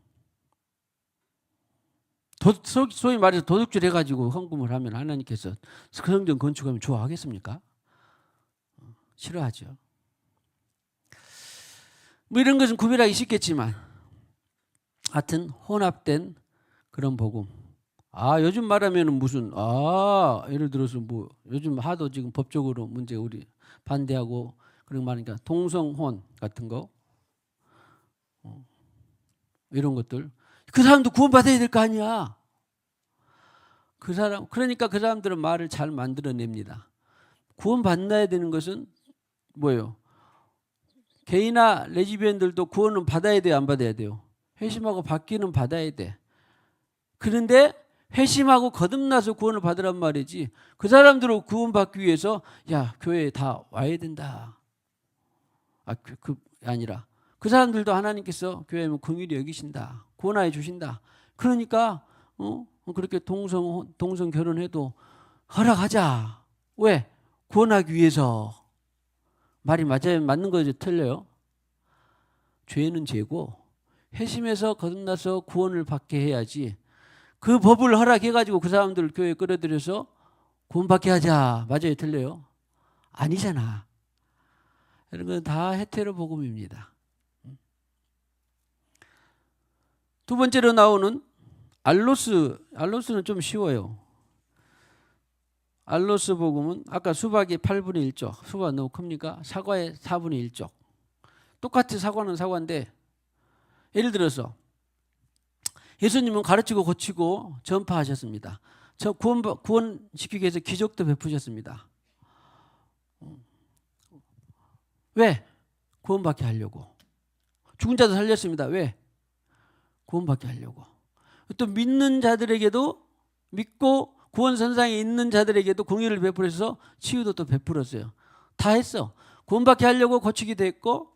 소위 말해서 도둑질 해가지고 헌금을 하면 하나님께서 그 성전 건축하면 좋아하겠습니까? 싫어하죠. 뭐 이런 것은 구별하기 쉽겠지만, 하여튼 혼합된 그런 복음. 요즘 말하면은 무슨 예를 들어서 뭐 요즘 하도 지금 법적으로 문제 우리 반대하고 그런 말이니까 동성혼 같은 거, 이런 것들, 그 사람도 구원받아야 될 거 아니야. 그러니까 그 사람들은 말을 잘 만들어냅니다. 구원받아야 되는 것은 뭐예요? 게이나 레즈비언들도 구원은 받아야 돼요, 안 받아야 돼요? 회심하고 받기는 받아야 돼. 그런데 회심하고 거듭나서 구원을 받으란 말이지, 그 사람들을 구원받기 위해서 야, 교회에 다 와야 된다. 아니라 그 사람들도 하나님께서 교회에 긍휼히 여기신다. 구원하여 주신다. 그러니까 그렇게 동성 결혼해도 허락하자. 왜? 구원하기 위해서. 말이 맞아요? 맞는 거죠? 틀려요? 죄는 죄고 회심해서 거듭나서 구원을 받게 해야지, 그 법을 허락해가지고 그 사람들을 교회에 끌어들여서 구원받게 하자. 맞아요? 틀려요? 아니잖아. 이런 건 다 헤테로 복음입니다. 두 번째로 나오는 알로스는 좀 쉬워요. 알로스 복음은 아까 수박의 8분의 1쪽, 수박 너무 큽니까? 사과의 4분의 1쪽. 똑같이 사과는 사과인데, 예를 들어서 예수님은 가르치고 고치고 전파하셨습니다. 구원시키기 위해서 기적도 베푸셨습니다. 왜? 구원받게 하려고. 죽은 자도 살렸습니다. 왜? 구원받게 하려고. 또 믿는 자들에게도, 믿고 구원 선상에 있는 자들에게도 공의를 베풀어서 치유도 또 베풀었어요. 다 했어. 구원받게 하려고 고치기도 했고,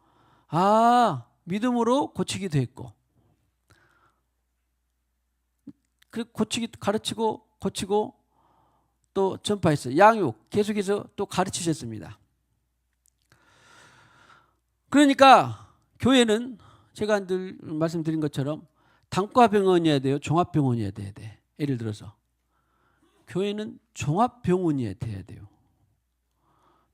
믿음으로 고치기도 했고, 그 가르치고 고치고 또 전파했어요. 양육 계속해서 또 가르치셨습니다. 그러니까 교회는 제가 늘 말씀드린 것처럼 단과병원이어야 돼요, 종합병원이어야 돼. 예를 들어서 교회는 종합병원이어야 돼요.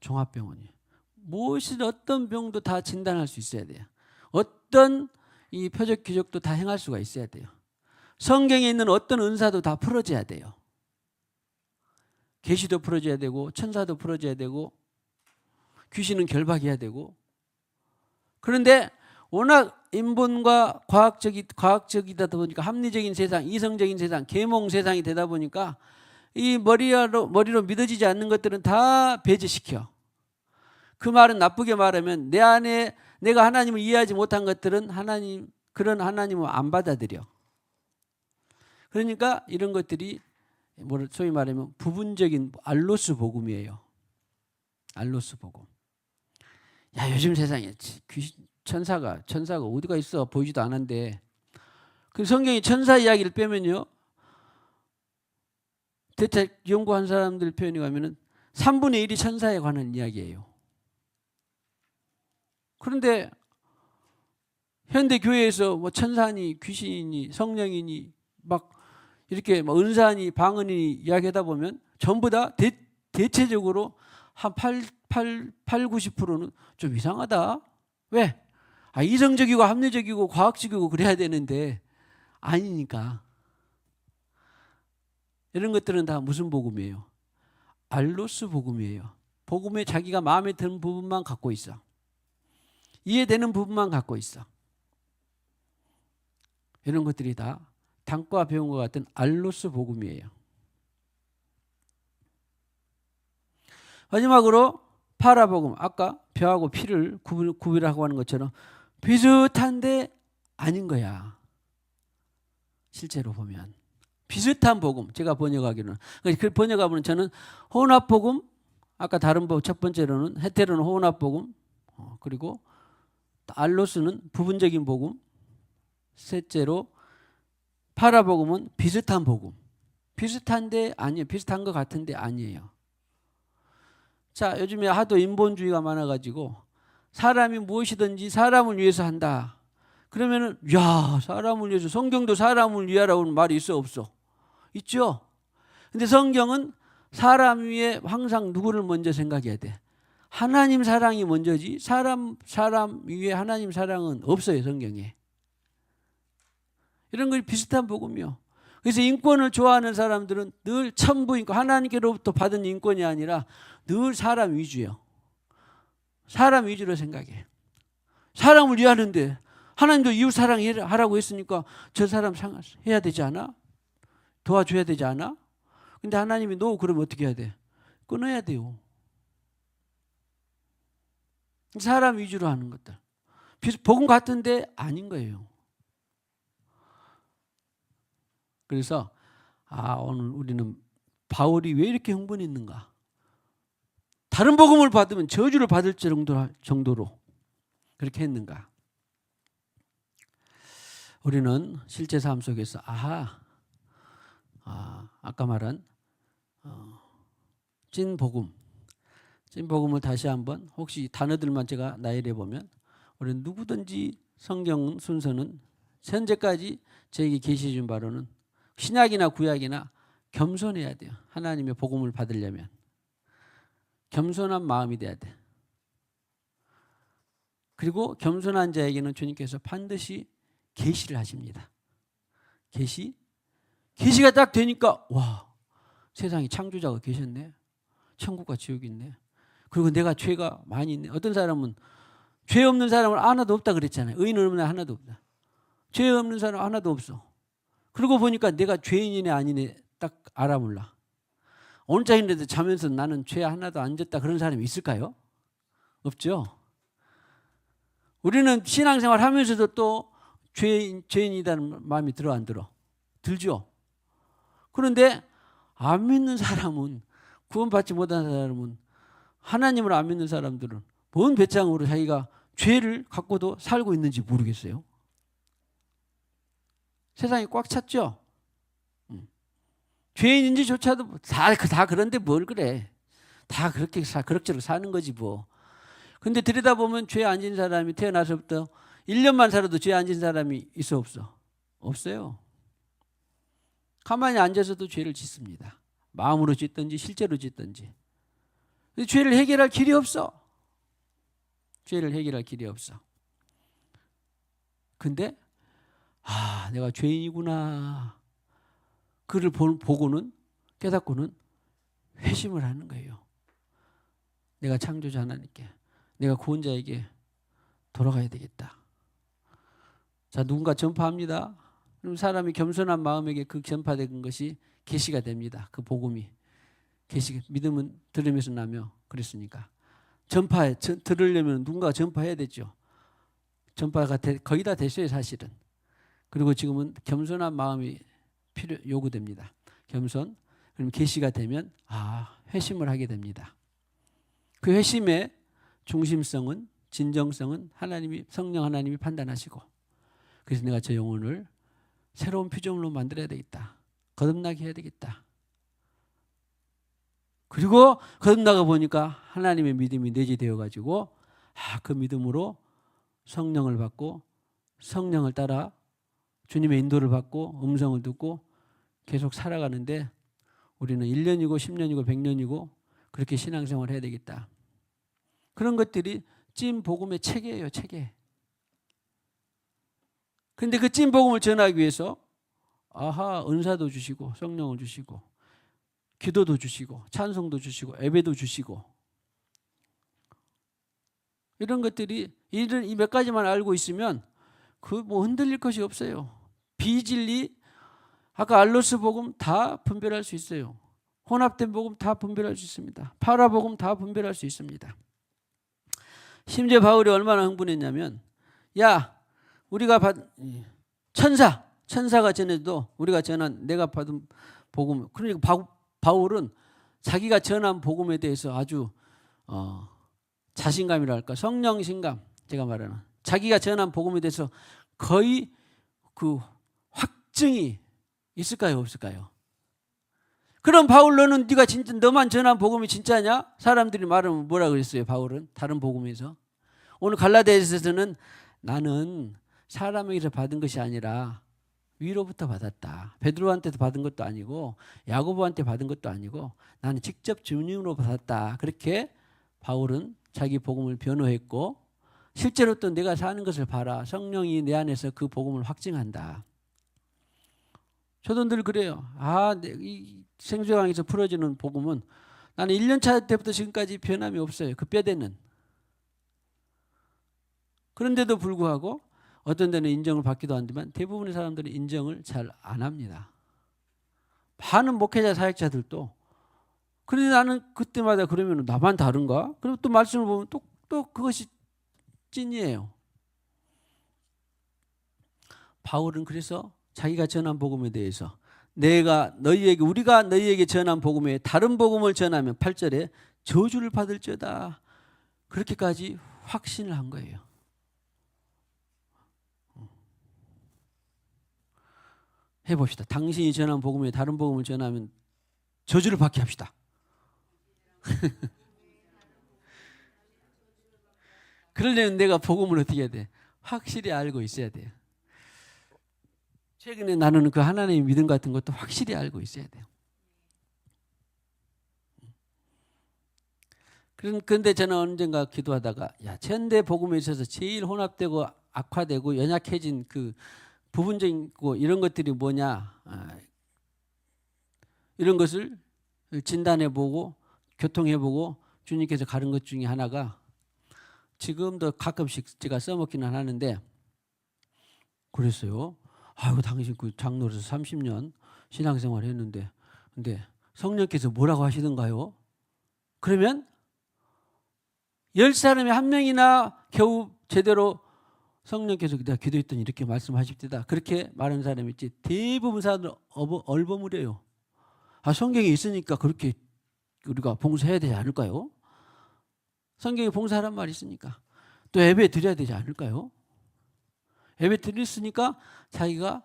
종합병원이. 무엇이든 어떤 병도 다 진단할 수 있어야 돼요. 어떤 이 표적 기적도 다 행할 수가 있어야 돼요. 성경에 있는 어떤 은사도 다 풀어져야 돼요. 계시도 풀어져야 되고 천사도 풀어져야 되고 귀신은 결박해야 되고. 그런데 워낙 인본과 과학적이다 보니까 합리적인 세상, 이성적인 세상, 계몽 세상이 되다 보니까 이 머리로 믿어지지 않는 것들은 다 배제시켜. 그 말은 나쁘게 말하면 내 안에 내가 하나님을 이해하지 못한 것들은 그런 하나님을 안 받아들여. 그러니까 이런 것들이 소위 말하면 부분적인 알로스 복음이에요. 알로스 복음. 야, 요즘 세상에 천사가 어디가 있어? 보이지도 않은데. 그 성경이 천사 이야기를 빼면요, 대체 연구한 사람들 표현에 가면은 3분의 1이 천사에 관한 이야기예요. 그런데 현대 교회에서 뭐 천사니 귀신이니 성령이니 막 이렇게 뭐 은사니 방언이 이야기하다 보면 전부 다 대체적으로 한 90%는 좀 이상하다. 왜? 이성적이고 합리적이고 과학적이고 그래야 되는데 아니니까. 이런 것들은 다 무슨 복음이에요? 알로스 복음이에요. 복음에 자기가 마음에 드는 부분만 갖고 있어. 이해되는 부분만 갖고 있어. 이런 것들이 다 단과 배운 것 같은 알로스 복음이에요. 마지막으로 파라복음, 아까 벼하고 피를 구별하고 하는 것처럼 비슷한데 아닌 거야. 실제로 보면 비슷한 복음, 제가 번역하기로는. 그 번역하면 저는 혼합복음, 아까 다른 복음 첫 번째로는 헤테로는 혼합복음, 그리고 알로스는 부분적인 복음, 셋째로 파라복음은 비슷한 복음. 비슷한데 아니에요. 비슷한 것 같은데 아니에요. 자, 요즘에 하도 인본주의가 많아가지고 사람이 무엇이든지 사람을 위해서 한다. 그러면은 야, 사람을 위해서, 성경도 사람을 위하라고는 말이 있어 없어? 있죠. 근데 성경은 사람 위에 항상 누구를 먼저 생각해야 돼? 하나님 사랑이 먼저지 사람 위에 하나님 사랑은 없어요, 성경에. 이런 걸 비슷한 복음이요. 그래서 인권을 좋아하는 사람들은 늘 천부인권, 하나님께로부터 받은 인권이 아니라 늘 사람 위주예요. 사람 위주로 생각해. 사람을 위하는데 하나님도 이웃 사랑하라고 했으니까 저 사람 해야 되지 않아? 도와줘야 되지 않아? 근데 하나님이 너 그러면 어떻게 해야 돼? 끊어야 돼요. 사람 위주로 하는 것들. 복음 같은데 아닌 거예요. 그래서 오늘 우리는 바울이 왜 이렇게 흥분이 있는가? 다른 복음을 받으면 저주를 받을 정도로 그렇게 했는가? 우리는 실제 삶 속에서 아까 말한 찐복음을 다시 한번 혹시 단어들만 제가 나열해 보면 우리는 누구든지 성경 순서는 현재까지 저에게 계시해 준 바로는 신약이나 구약이나 겸손해야 돼요. 하나님의 복음을 받으려면 겸손한 마음이 돼야 돼. 그리고 겸손한 자에게는 주님께서 반드시 계시를 하십니다. 계시가 딱 되니까 와, 세상에 창조자가 계셨네. 천국과 지옥이 있네. 그리고 내가 죄가 많이 있네. 어떤 사람은 죄 없는 사람은 하나도 없다 그랬잖아요. 의인 없는 하나도 없다. 죄 없는 사람 하나도 없어. 그러고 보니까 내가 죄인이네 아니네 딱 알아몰라. 오늘자인데도 자면서 나는 죄 하나도 안 졌다 그런 사람이 있을까요? 없죠. 우리는 신앙생활 하면서도 또 죄인이라는 마음이 들어 안 들어? 들죠. 그런데 안 믿는 사람은, 구원받지 못한 사람은, 하나님을 안 믿는 사람들은 뭔 배짱으로 자기가 죄를 갖고도 살고 있는지 모르겠어요. 세상이 꽉 찼죠. 죄인인지조차도 다 그런데 뭘 그래. 다 그렇게 그럭저럭 사는 거지 뭐. 근데 들여다보면 죄 안 진 사람이 태어나서부터 1년만 살아도 죄 안 진 사람이 있어 없어? 없어요. 가만히 앉아서도 죄를 짓습니다. 마음으로 짓든지 실제로 짓든지. 죄를 해결할 길이 없어. 죄를 해결할 길이 없어. 근데 내가 죄인이구나. 그를 보고는 깨닫고는 회심을 하는 거예요. 내가 창조자 하나님께, 내가 구원자에게 돌아가야 되겠다. 자, 누군가 전파합니다. 그럼 사람이 겸손한 마음에게 그 전파된 것이 계시가 됩니다. 그 복음이. 믿음은 들으면서 나며 그랬으니까. 들으려면 누군가 전파해야 되죠. 전파가 거의 다 됐어요, 사실은. 그리고 지금은 겸손한 마음이 요구됩니다. 겸손. 그럼 계시가 되면 회심을 하게 됩니다. 그 회심의 중심성은, 진정성은 성령 하나님이 판단하시고, 그래서 내가 저 영혼을 새로운 피조물로 만들어야 되겠다. 거듭나게 해야 되겠다. 그리고 거듭나가 보니까 하나님의 믿음이 내재되어 가지고 그 믿음으로 성령을 받고 성령을 따라 주님의 인도를 받고 음성을 듣고 계속 살아가는데, 우리는 1년이고 10년이고 100년이고 그렇게 신앙생활을 해야 되겠다. 그런 것들이 찐 복음의 체계예요, 체계. 그런데 그 찐 복음을 전하기 위해서 은사도 주시고 성령을 주시고 기도도 주시고 찬송도 주시고 예배도 주시고, 이런 것들이 이 몇 가지만 알고 있으면 흔들릴 것이 없어요. 비진리, 아까 알로스 복음 다 분별할 수 있어요. 혼합된 복음 다 분별할 수 있습니다. 파라 복음 다 분별할 수 있습니다. 심지어 바울이 얼마나 흥분했냐면, 우리가 천사가 전해도 우리가 전한 내가 받은 복음, 그러니까 바울은 자기가 전한 복음에 대해서 아주 자신감이랄까, 성령신감, 제가 말하는 자기가 전한 복음에 대해서 거의 그 확증이 있을까요, 없을까요? 그럼 바울, 네가 진짜 너만 전한 복음이 진짜냐? 사람들이 말하면 뭐라 그랬어요, 바울은? 다른 복음에서. 오늘 갈라디아서는 나는 사람에게서 받은 것이 아니라 위로부터 받았다. 베드로한테도 받은 것도 아니고 야고보한테 받은 것도 아니고 나는 직접 주님으로 받았다. 그렇게 바울은 자기 복음을 변호했고, 실제로 또 내가 사는 것을 봐라. 성령이 내 안에서 그 복음을 확증한다. 저도 늘 그래요. 이 생수강에서 풀어지는 복음은 나는 1년차 때부터 지금까지 변함이 없어요. 그 뼈대는. 그런데도 불구하고 어떤 데는 인정을 받기도 하지만 대부분의 사람들은 인정을 잘 안 합니다. 많은 목회자 사역자들도. 그런데 나는 그때마다 그러면 나만 다른가? 그리고 또 말씀을 보면 또 그것이 찐이에요. 바울은 그래서 자기가 전한 복음에 대해서 우리가 너희에게 전한 복음에 다른 복음을 전하면 8절에 저주를 받을지어다. 그렇게까지 확신을 한 거예요. 해봅시다. 당신이 전한 복음에 다른 복음을 전하면 저주를 받게 합시다. 그러려면 내가 복음을 어떻게 해야 돼? 확실히 알고 있어야 돼요. 최근에 나누는 그 하나님의 믿음 같은 것도 확실히 알고 있어야 돼요. 그런데 저는 언젠가 기도하다가 현대 복음에 있어서 제일 혼합되고 악화되고 연약해진 그 부분적인 이런 것들이 뭐냐, 이런 것을 진단해보고 교통해보고 주님께서 가른 것 중에 하나가, 지금도 가끔씩 제가 써먹기는 하는데 그랬어요. 당신 그 장로로서 30년 신앙생활 했는데 근데 성령께서 뭐라고 하시던가요? 그러면 10사람이 한 명이나 겨우 제대로 성령께서 내가 기도했더니 이렇게 말씀하십니다. 그렇게 말하는 사람이 있지. 대부분 사람들 얼버무려요. 성경에 있으니까 그렇게 우리가 봉사해야 되지 않을까요? 성경에 봉사하란 말이 있으니까. 또 예배 드려야 되지 않을까요? 예배 드렸으니까 자기가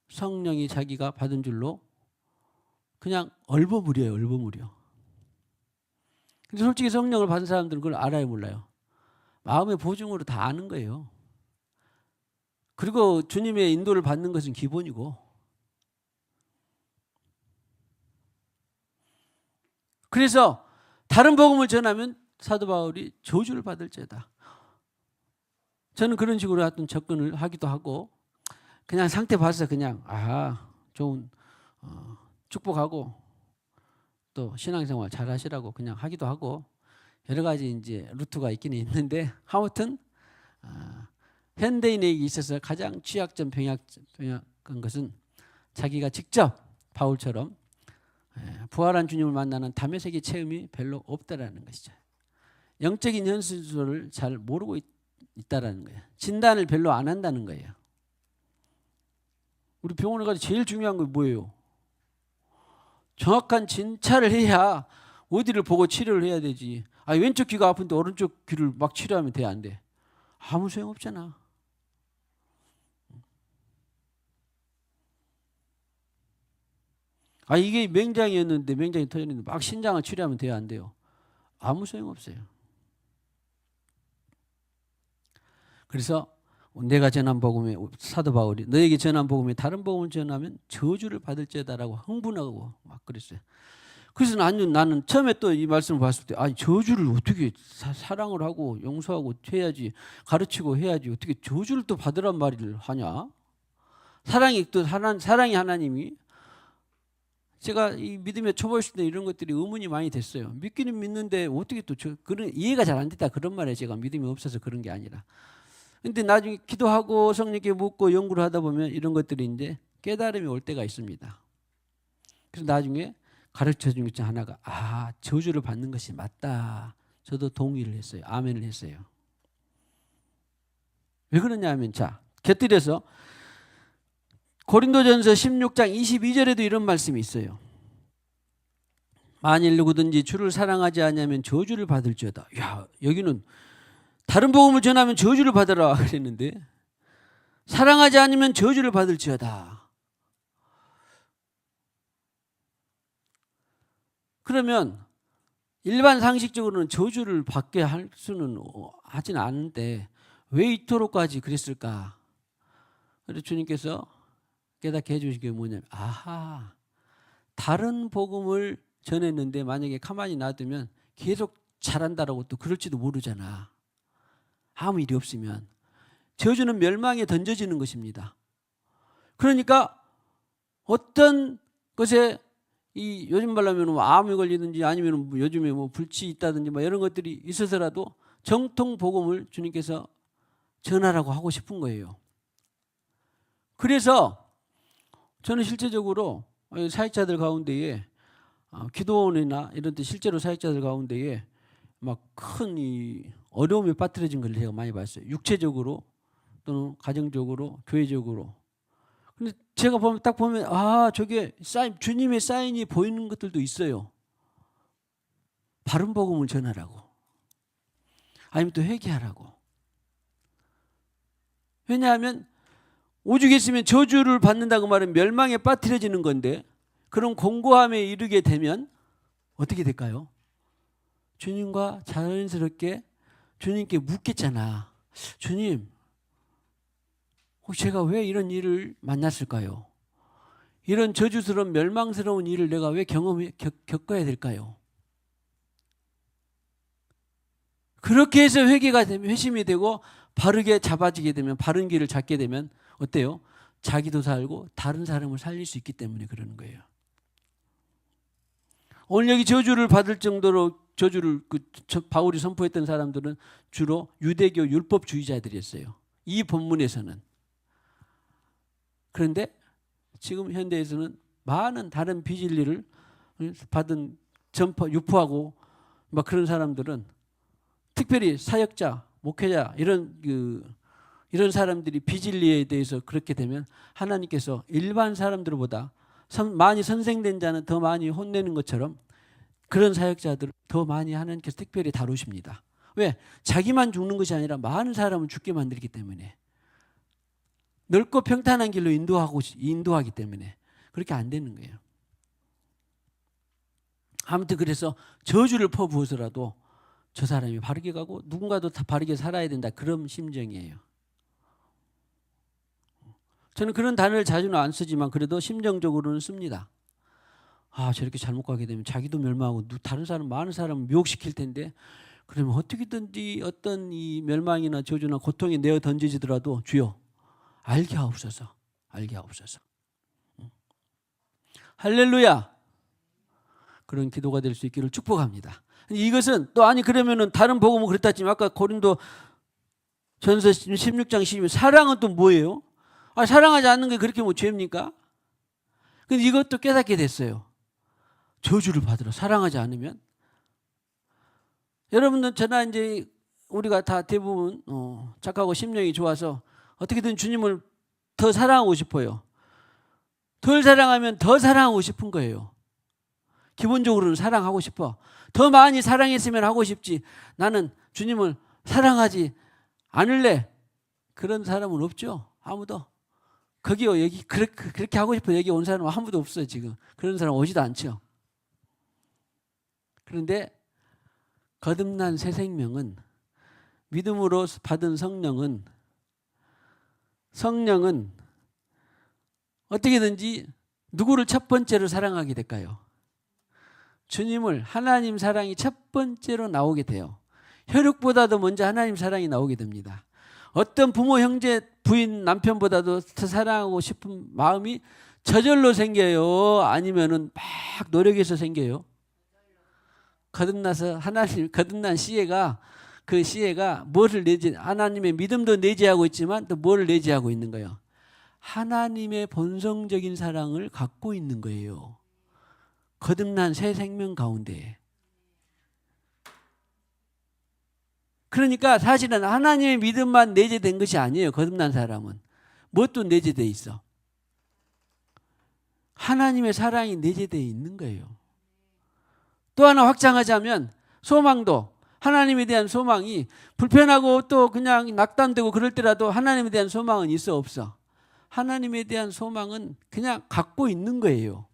성령이 자기가 받은 줄로 그냥 얼버무려요. 얼버무려. 근데 솔직히 성령을 받은 사람들은 그걸 알아요, 몰라요? 마음의 보증으로 다 아는 거예요. 그리고 주님의 인도를 받는 것은 기본이고, 그래서 다른 복음을 전하면 사도 바울이 저주를 받을지어다. 저는 그런 식으로 하여튼 접근을 하기도 하고, 그냥 상태 봐서 그냥 좋은 축복하고 또 신앙생활 잘 하시라고 그냥 하기도 하고, 여러 가지 이제 루트가 있기는 있는데, 아무튼 현대인에게 있어서 가장 취약점 병약한 것은 자기가 직접 바울처럼 부활한 주님을 만나는 담의 세계 체험이 별로 없다라는 것이죠. 영적인 현실을 잘 모르고 있다라는 거예요. 진단을 별로 안 한다는 거예요. 우리 병원에 가서 제일 중요한 건 뭐예요? 정확한 진찰을 해야 어디를 보고 치료를 해야 되지. 왼쪽 귀가 아픈데 오른쪽 귀를 막 치료하면 돼, 안 돼? 아무 소용 없잖아. 이게 맹장이었는데 맹장이 터졌는데 막 신장을 치료하면 돼요, 안 돼요? 아무 소용 없어요. 그래서 내가 전한 복음에, 사도 바울이 너에게 전한 복음에 다른 복음을 전하면 저주를 받을지어다라고 흥분하고 막 그랬어요. 그래서 나는 처음에 또 이 말씀을 봤을 때 저주를 어떻게 사랑을 하고 용서하고 해야지, 가르치고 해야지, 어떻게 저주를 또 받으란 말을 하냐? 사랑이 하나님이, 제가 이 믿음의 초보일 때 이런 것들이 의문이 많이 됐어요. 믿기는 믿는데 어떻게 또 그런 이해가 잘 안 됐다, 그런 말이에요. 제가 믿음이 없어서 그런 게 아니라. 근데 나중에 기도하고 성령께 묻고 연구를 하다 보면 이런 것들이 이제 깨달음이 올 때가 있습니다. 그래서 나중에 가르쳐 준 것 중 하나가 저주를 받는 것이 맞다. 저도 동의를 했어요. 아멘을 했어요. 왜 그러냐 하면, 자, 곁들여서 고린도전서 16장 22절에도 이런 말씀이 있어요. 만일 누구든지 주를 사랑하지 않으면 저주를 받을지어다. 여기는 다른 복음을 전하면 저주를 받으라 그랬는데, 사랑하지 않으면 저주를 받을지어다. 그러면 일반 상식적으로는 저주를 받게 할 수는 하진 않은데 왜 이토록까지 그랬을까? 그래서 주님께서 깨닫게 해주신 게 뭐냐면, 다른 복음을 전했는데 만약에 가만히 놔두면 계속 잘한다라고 또 그럴지도 모르잖아. 아무 일이 없으면. 저주는 멸망에 던져지는 것입니다. 그러니까 어떤 것에 요즘 말로 하면 암이 걸리든지 아니면 요즘에 불치 있다든지 이런 것들이 있어서라도 정통 복음을 주님께서 전하라고 하고 싶은 거예요. 그래서 저는 실제적으로 사역자들 가운데에 기도원이나 이런 데 실제로 사역자들 가운데에 막 큰 어려움에 빠뜨려진 걸 제가 많이 봤어요. 육체적으로 또는 가정적으로, 교회적으로. 근데 제가 딱 보면 저게 주님의 사인이 보이는 것들도 있어요. 바른 복음을 전하라고, 아니면 또 회개하라고. 왜냐하면 오죽 했으면 저주를 받는다고 말하면 멸망에 빠뜨려지는 건데, 그런 공고함에 이르게 되면 어떻게 될까요? 주님과 자연스럽게 주님께 묻겠잖아. 주님, 혹시 제가 왜 이런 일을 만났을까요? 이런 저주스러운 멸망스러운 일을 내가 왜 겪어야 될까요? 그렇게 해서 회개가 되면, 회심이 되고 바르게 잡아지게 되면, 바른 길을 찾게 되면 어때요? 자기도 살고 다른 사람을 살릴 수 있기 때문에 그러는 거예요. 오늘 여기 저주를 받을 정도로 저주를 바울이 선포했던 사람들은 주로 유대교 율법주의자들이었어요. 이 본문에서는. 그런데 지금 현대에서는 많은 다른 비진리를 받은 유포하고 그런 사람들은, 특별히 사역자, 목회자 이런 사람들이 비진리에 대해서 그렇게 되면 하나님께서 일반 사람들보다 많이 선생된 자는 더 많이 혼내는 것처럼 그런 사역자들을 더 많이 하나님께서 특별히 다루십니다. 왜? 자기만 죽는 것이 아니라 많은 사람을 죽게 만들기 때문에. 넓고 평탄한 길로 인도하기 때문에 그렇게 안 되는 거예요. 아무튼 그래서 저주를 퍼부어서라도 저 사람이 바르게 가고 누군가도 다 바르게 살아야 된다, 그런 심정이에요. 저는 그런 단어를 자주는 안 쓰지만 그래도 심정적으로는 씁니다. 아, 저렇게 잘못 가게 되면 자기도 멸망하고 다른 사람, 많은 사람을 미혹시킬 텐데, 그러면 어떻게든지 어떤 이 멸망이나 저주나 고통이 내어 던지지더라도 주여 알게 하옵소서, 알게 하옵소서. 할렐루야. 그런 기도가 될 수 있기를 축복합니다. 이것은 또 아니 그러면은 다른 복음은 그렇다 했지만 아까 고린도 전서 16장 12절 사랑은 또 뭐예요? 아, 사랑하지 않는 게 그렇게 뭐 죄입니까? 근데 이것도 깨닫게 됐어요. 저주를 받으러 사랑하지 않으면. 여러분들 저나 이제 우리가 다 대부분 착하고 심령이 좋아서 어떻게든 주님을 더 사랑하고 싶어요. 덜 사랑하면 더 사랑하고 싶은 거예요. 기본적으로는 사랑하고 싶어. 더 많이 사랑했으면 하고 싶지. 나는 주님을 사랑하지 않을래. 그런 사람은 없죠. 아무도. 거기요, 여기 그렇게 하고 싶어 여기 온 사람은 아무도 없어요. 지금 그런 사람 오지도 않죠. 그런데 거듭난 새 생명은, 믿음으로 받은 성령은 어떻게든지 누구를 첫 번째로 사랑하게 될까요? 주님을, 하나님 사랑이 첫 번째로 나오게 돼요. 혈육보다도 먼저 하나님 사랑이 나오게 됩니다. 어떤 부모, 형제, 부인, 남편보다도 더 사랑하고 싶은 마음이 저절로 생겨요? 아니면은 막 노력해서 생겨요? 거듭나서 거듭난 씨에가, 그 씨에가 뭐를 하나님의 믿음도 내재하고 있지만 또 뭐를 내재하고 있는 거예요? 하나님의 본성적인 사랑을 갖고 있는 거예요. 거듭난 새 생명 가운데. 그러니까 사실은 하나님의 믿음만 내재된 것이 아니에요. 거듭난 사람은 무엇도 내재되어 있어. 하나님의 사랑이 내재되어 있는 거예요. 또 하나 확장하자면 소망도, 하나님에 대한 소망이 불편하고 또 그냥 낙담되고 그럴 때라도 하나님에 대한 소망은 있어 없어? 하나님에 대한 소망은 그냥 갖고 있는 거예요.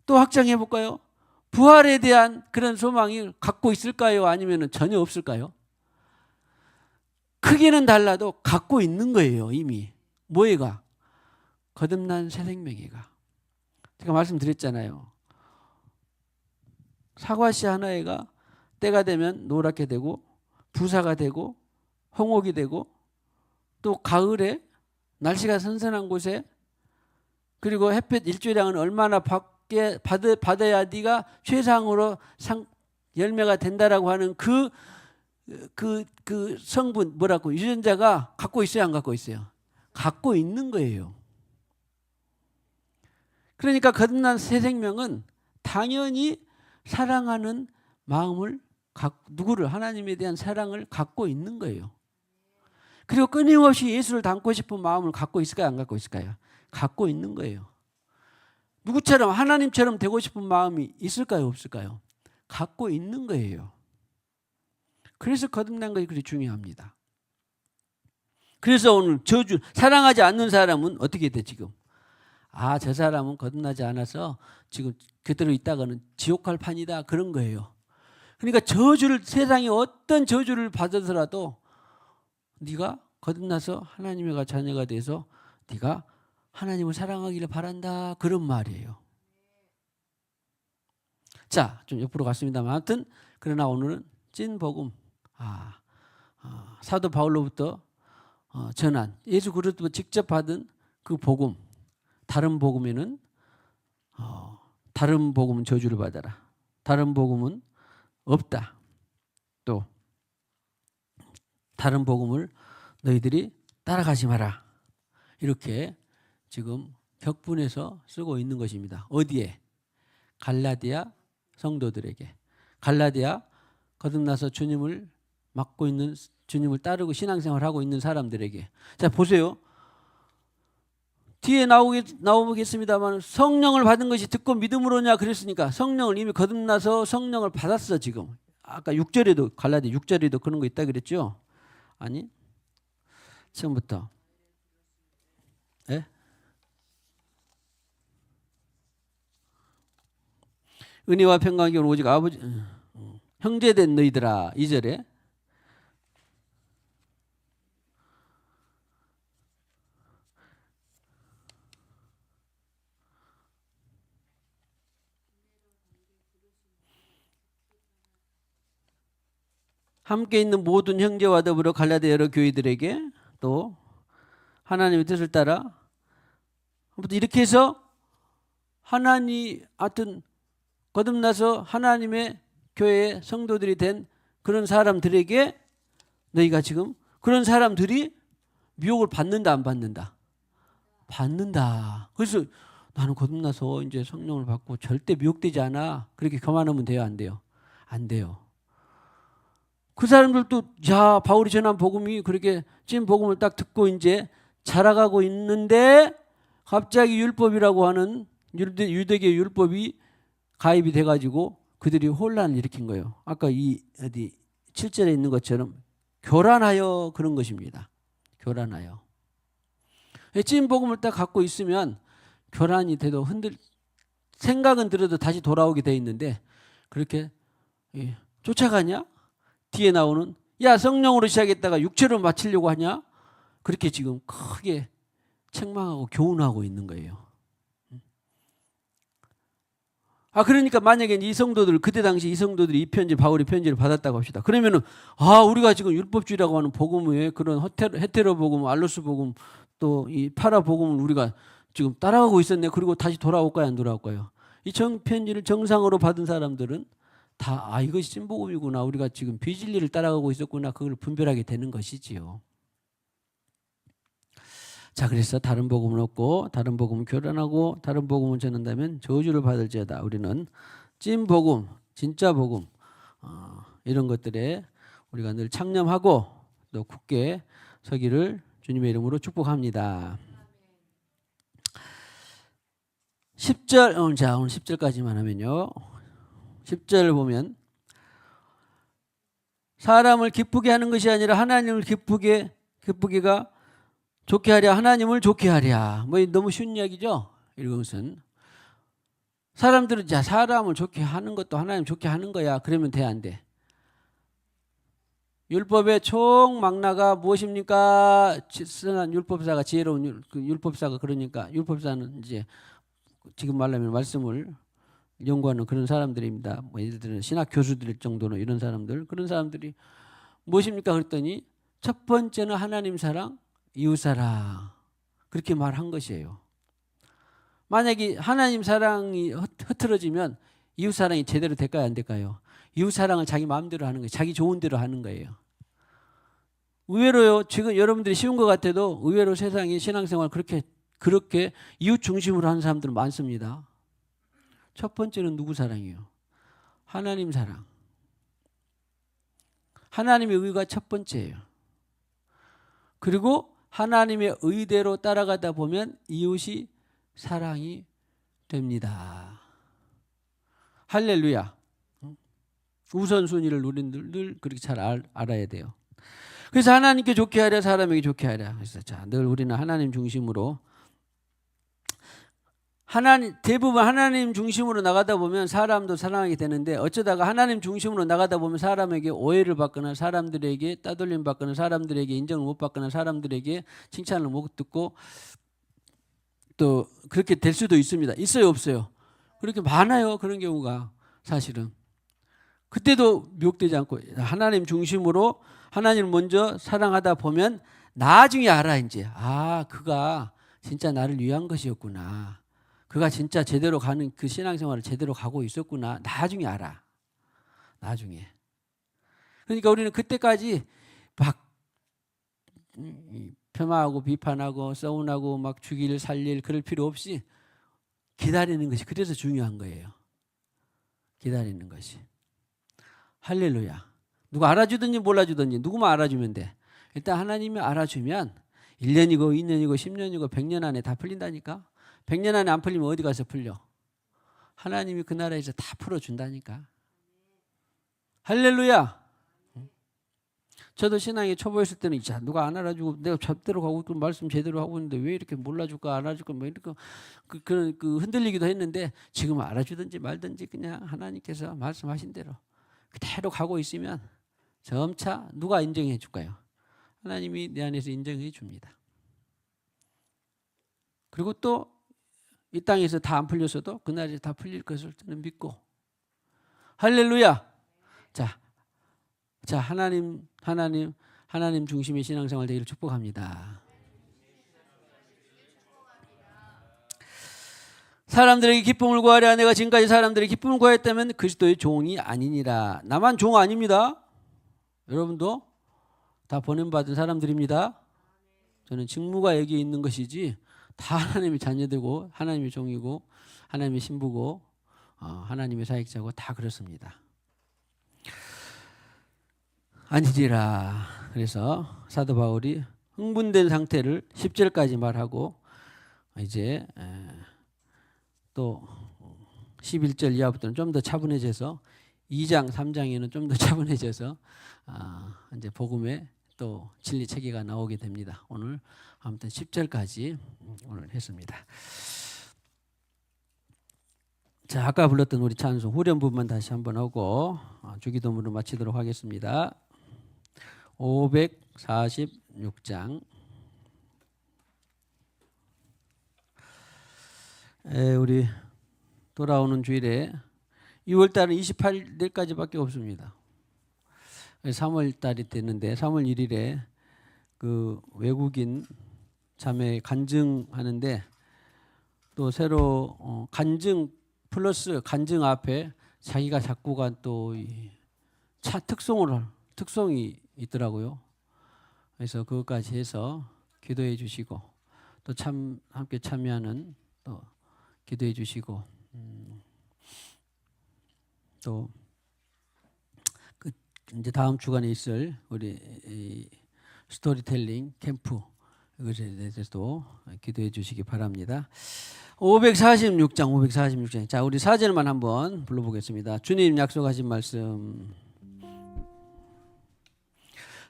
또 확장해 볼까요? 부활에 대한 그런 소망이 갖고 있을까요? 아니면 전혀 없을까요? 크기는 달라도 갖고 있는 거예요. 이미. 뭐예가? 거듭난 새 생명이가. 제가 말씀드렸잖아요. 사과씨 하나에가 때가 되면 노랗게 되고 부사가 되고 홍옥이 되고 또 가을에 날씨가 선선한 곳에 그리고 햇볕 일조량은 얼마나 받아야 네가 최상으로 열매가 된다라고 하는 그 성분, 뭐라고, 유전자가 갖고 있어요, 안 갖고 있어요? 갖고 있는 거예요. 그러니까 거듭난 새 생명은 당연히 사랑하는 마음을, 누구를, 하나님에 대한 사랑을 갖고 있는 거예요. 그리고 끊임없이 예수를 닮고 싶은 마음을 갖고 있을까요, 안 갖고 있을까요? 갖고 있는 거예요. 누구처럼, 하나님처럼 되고 싶은 마음이 있을까요, 없을까요? 갖고 있는 거예요. 그래서 거듭난 것이 그렇게 중요합니다. 그래서 오늘 사랑하지 않는 사람은 어떻게 돼 지금? 아, 저 사람은 거듭나지 않아서 지금 그대로 있다가는 지옥 갈 판이다, 그런 거예요. 그러니까 세상에 어떤 저주를 받아서라도 네가 거듭나서 하나님의 자녀가 돼서 네가 하나님을 사랑하기를 바란다, 그런 말이에요. 자, 좀 옆으로 갔습니다만 아무튼 그러나 오늘은 찐 복음, 사도 바울로부터 전한, 예수 그리스도 직접 받은 그 복음. 다른 복음에는 다른 복음은 저주를 받아라, 다른 복음은 없다, 또 다른 복음을 너희들이 따라가지 마라, 이렇게 지금 격분해서 쓰고 있는 것입니다. 어디에? 갈라디아 성도들에게. 갈라디아 거듭나서 주님을 맡고 있는, 주님을 따르고 신앙생활을 하고 있는 사람들에게. 자, 보세요. 뒤에 나오겠습니다만 성령을 받은 것이 듣고 믿음으로냐 그랬으니까 성령을 이미 거듭나서 성령을 받았어. 지금 아까 6절에도 갈라디아 6절에도 그런 거 있다 그랬죠? 아니 처음부터 예? 은혜와 평강이 오직 아버지 형제된 너희들아 2절에 함께 있는 모든 형제와 더불어 갈라디아 여러 교회들에게 또 하나님의 뜻을 따라 이렇게 해서 하나님 하여튼 거듭나서 하나님의 교회의 성도들이 된 그런 사람들에게 너희가 지금 그런 사람들이 미혹을 받는다 안 받는다? 받는다. 그래서 나는 거듭나서 이제 성령을 받고 절대 미혹되지 않아. 그렇게 교만하면 돼요 안 돼요? 안 돼요. 그 사람들도 야 바울이 전한 복음이 그렇게 찐 복음을 딱 듣고 이제 자라가고 있는데 갑자기 율법이라고 하는 유대계 율법이 가입이 돼가지고 그들이 혼란을 일으킨 거예요. 아까 이 어디 7절에 있는 것처럼 교란하여 그런 것입니다. 교란하여. 찐 복음을 딱 갖고 있으면 교란이 돼도 생각은 들어도 다시 돌아오게 돼 있는데 그렇게 쫓아가냐? 뒤에 나오는 야 성령으로 시작했다가 육체로 마치려고 하냐? 그렇게 지금 크게 책망하고 교훈하고 있는 거예요. 그러니까 만약에 이 성도들 그때 당시 이 성도들이 이 편지 바울의 편지를 받았다고 합시다. 그러면은 우리가 지금 율법주의라고 하는 복음의 그런 헤테로 복음, 알로스 복음 또 이 파라 복음을 우리가 지금 따라가고 있었네. 그리고 다시 돌아올까요, 안 돌아올까요? 이 편지를 정상으로 받은 사람들은 다 이것이 찐복음이구나. 우리가 지금 비진리를 따라가고 있었구나. 그걸 분별하게 되는 것이지요. 자, 그래서 다른 복음은 없고 다른 복음은 교란하고 다른 복음을 전한다면 저주를 받을지어다. 우리는 찐 복음, 진짜 복음 이런 것들에 우리가 늘 창념하고 또 굳게 서기를 주님의 이름으로 축복합니다. 10절, 자 오늘 10절까지만 하면요. 10절을 보면 사람을 기쁘게 하는 것이 아니라 하나님을 기쁘게가 좋게 하랴 하나님을 좋게 하랴. 너무 쉬운 이야기죠. 이것은 사람들은 자 사람을 좋게 하는 것도 하나님 좋게 하는 거야. 그러면 돼 안 돼? 율법의 총망라가 무엇입니까? 선한 율법사가 지혜로운 율법사가 그러니까 율법사는 이제 지금 말하면 말씀을 연구하는 그런 사람들입니다. 예를 들어 신학 교수들 정도는 이런 사람들 그런 사람들이 무엇입니까? 그랬더니 첫 번째는 하나님 사랑, 이웃 사랑 그렇게 말한 것이에요. 만약에 하나님 사랑이 흐트러지면 이웃 사랑이 제대로 될까요, 안 될까요? 이웃 사랑을 자기 마음대로 하는 거예요. 자기 좋은 대로 하는 거예요. 의외로요. 지금 여러분들이 쉬운 것 같아도 의외로 세상에 신앙생활 그렇게 이웃 중심으로 하는 사람들은 많습니다. 첫 번째는 누구 사랑이에요? 하나님 사랑. 하나님의 의가 첫 번째예요. 그리고 하나님의 의대로 따라가다 보면 이웃이 사랑이 됩니다. 할렐루야. 우선순위를 우리는 늘 그렇게 잘 알아야 돼요. 그래서 하나님께 좋게 하랴 사람에게 좋게 하랴. 그래서 자, 늘 우리는 하나님 중심으로 대부분 하나님 중심으로 나가다 보면 사람도 사랑하게 되는데 어쩌다가 하나님 중심으로 나가다 보면 사람에게 오해를 받거나 사람들에게 따돌림 받거나 사람들에게 인정을 못 받거나 사람들에게 칭찬을 못 듣고 또 그렇게 될 수도 있습니다. 있어요, 없어요? 그렇게 많아요. 그런 경우가 사실은. 그때도 미혹되지 않고 하나님 중심으로 하나님을 먼저 사랑하다 보면 나중에 알아 이제. 그가 진짜 나를 위한 것이었구나. 그가 진짜 제대로 가는 그 신앙생활을 제대로 가고 있었구나. 나중에 알아. 나중에. 그러니까 우리는 그때까지 막 폄하하고 비판하고 서운하고 막 죽일 살릴 그럴 필요 없이 기다리는 것이 그래서 중요한 거예요. 기다리는 것이. 할렐루야. 누가 알아주든지 몰라주든지 누구만 알아주면 돼. 일단 하나님이 알아주면 1년이고 2년이고 10년이고 100년 안에 다 풀린다니까. 100년 안에 안 풀리면 어디 가서 풀려? 하나님이 그 나라에서 다 풀어준다니까. 할렐루야. 저도 신앙이 초보였을 때는 자 누가 안 알아주고 내가 잡대로 가고 그 말씀 제대로 하고 있는데 왜 이렇게 몰라줄까 안 알아줄까 뭐 이렇게 그런 흔들리기도 했는데 지금은 알아주든지 말든지 그냥 하나님께서 말씀하신 대로 그대로 가고 있으면 점차 누가 인정해 줄까요? 하나님이 내 안에서 인정해 줍니다. 그리고 또 이 땅에서 다 안 풀렸어도 그날에 다 풀릴 것을 저는 믿고 할렐루야. 자 하나님 중심의 신앙생활 되기를 축복합니다. 사람들에게 기쁨을 구하랴. 내가 지금까지 사람들에게 기쁨을 구하였다면 그리스도의 종이 아니니라. 나만 종 아닙니다. 여러분도 다 보냄받은 사람들입니다. 저는 직무가 여기 있는 것이지 다 하나님의 자녀되고 하나님의 종이고 하나님의 신부고 하나님의 사역자고 다 그렇습니다. 아니지라. 그래서 사도 바울이 흥분된 상태를 10절까지 말하고 이제 또 11절 이하부터는 좀 더 차분해져서 2장 3장에는 좀 더 차분해져서 이제 복음의 또 진리 체계가 나오게 됩니다. 오늘 아무튼 10절까지 오늘 했습니다. 자, 아까 불렀던 우리 찬송 후렴 부분만 다시 한번 하고 주기도문으로 마치도록 하겠습니다. 546장. 우리 돌아오는 주일에 6월달은 28일까지밖에 없습니다. 3월달이 됐는데 3월 1일에 그 외국인 자매 간증하는데 또 새로 간증 플러스 간증 앞에 자기가 작곡한 또 차 특송이 있더라고요. 그래서 그것까지 해서 기도해 주시고 또 함께 참여하는 또 기도해 주시고 또 이제 다음 주간에 있을 우리 스토리텔링 캠프 이것에 대해서도 기도해 주시기 바랍니다. 546장. 자, 우리 4절만 한번 불러보겠습니다. 주님 약속하신 말씀.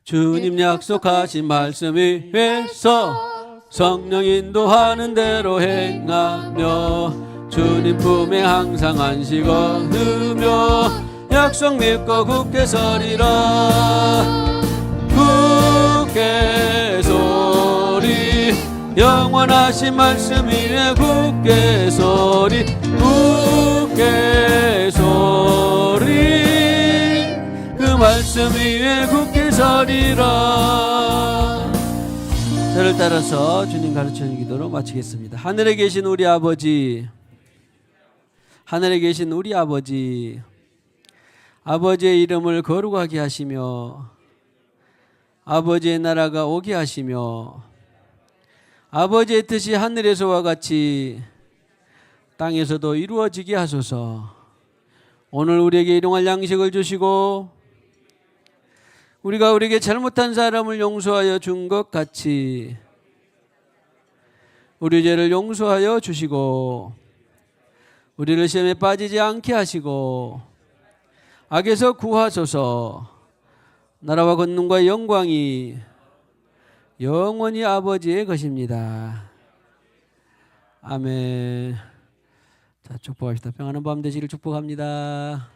주님 약속하신 말씀 위에서 성령 인도하는 대로 행하며 주님 품에 항상 안식 얻으며 약속 믿고 굳게 서리라. 굳게 서리 영원하신 말씀 위에 굳게 서리. 굳게 서리 그 말씀 위에 굳게 서리라. 저를 따라서 주님 가르쳐주는 기도로 마치겠습니다. 하늘에 계신 우리 아버지, 하늘에 계신 우리 아버지, 아버지의 이름을 거룩하게 하시며 아버지의 나라가 오게 하시며 아버지의 뜻이 하늘에서와 같이 땅에서도 이루어지게 하소서. 오늘 우리에게 일용할 양식을 주시고 우리가 우리에게 잘못한 사람을 용서하여 준 것 같이 우리 죄를 용서하여 주시고 우리를 시험에 빠지지 않게 하시고 악에서 구하소서. 나라와 권능과 영광이 영원히 아버지의 것입니다. 아멘. 자, 축복합시다. 평안한 밤 되시길 축복합니다.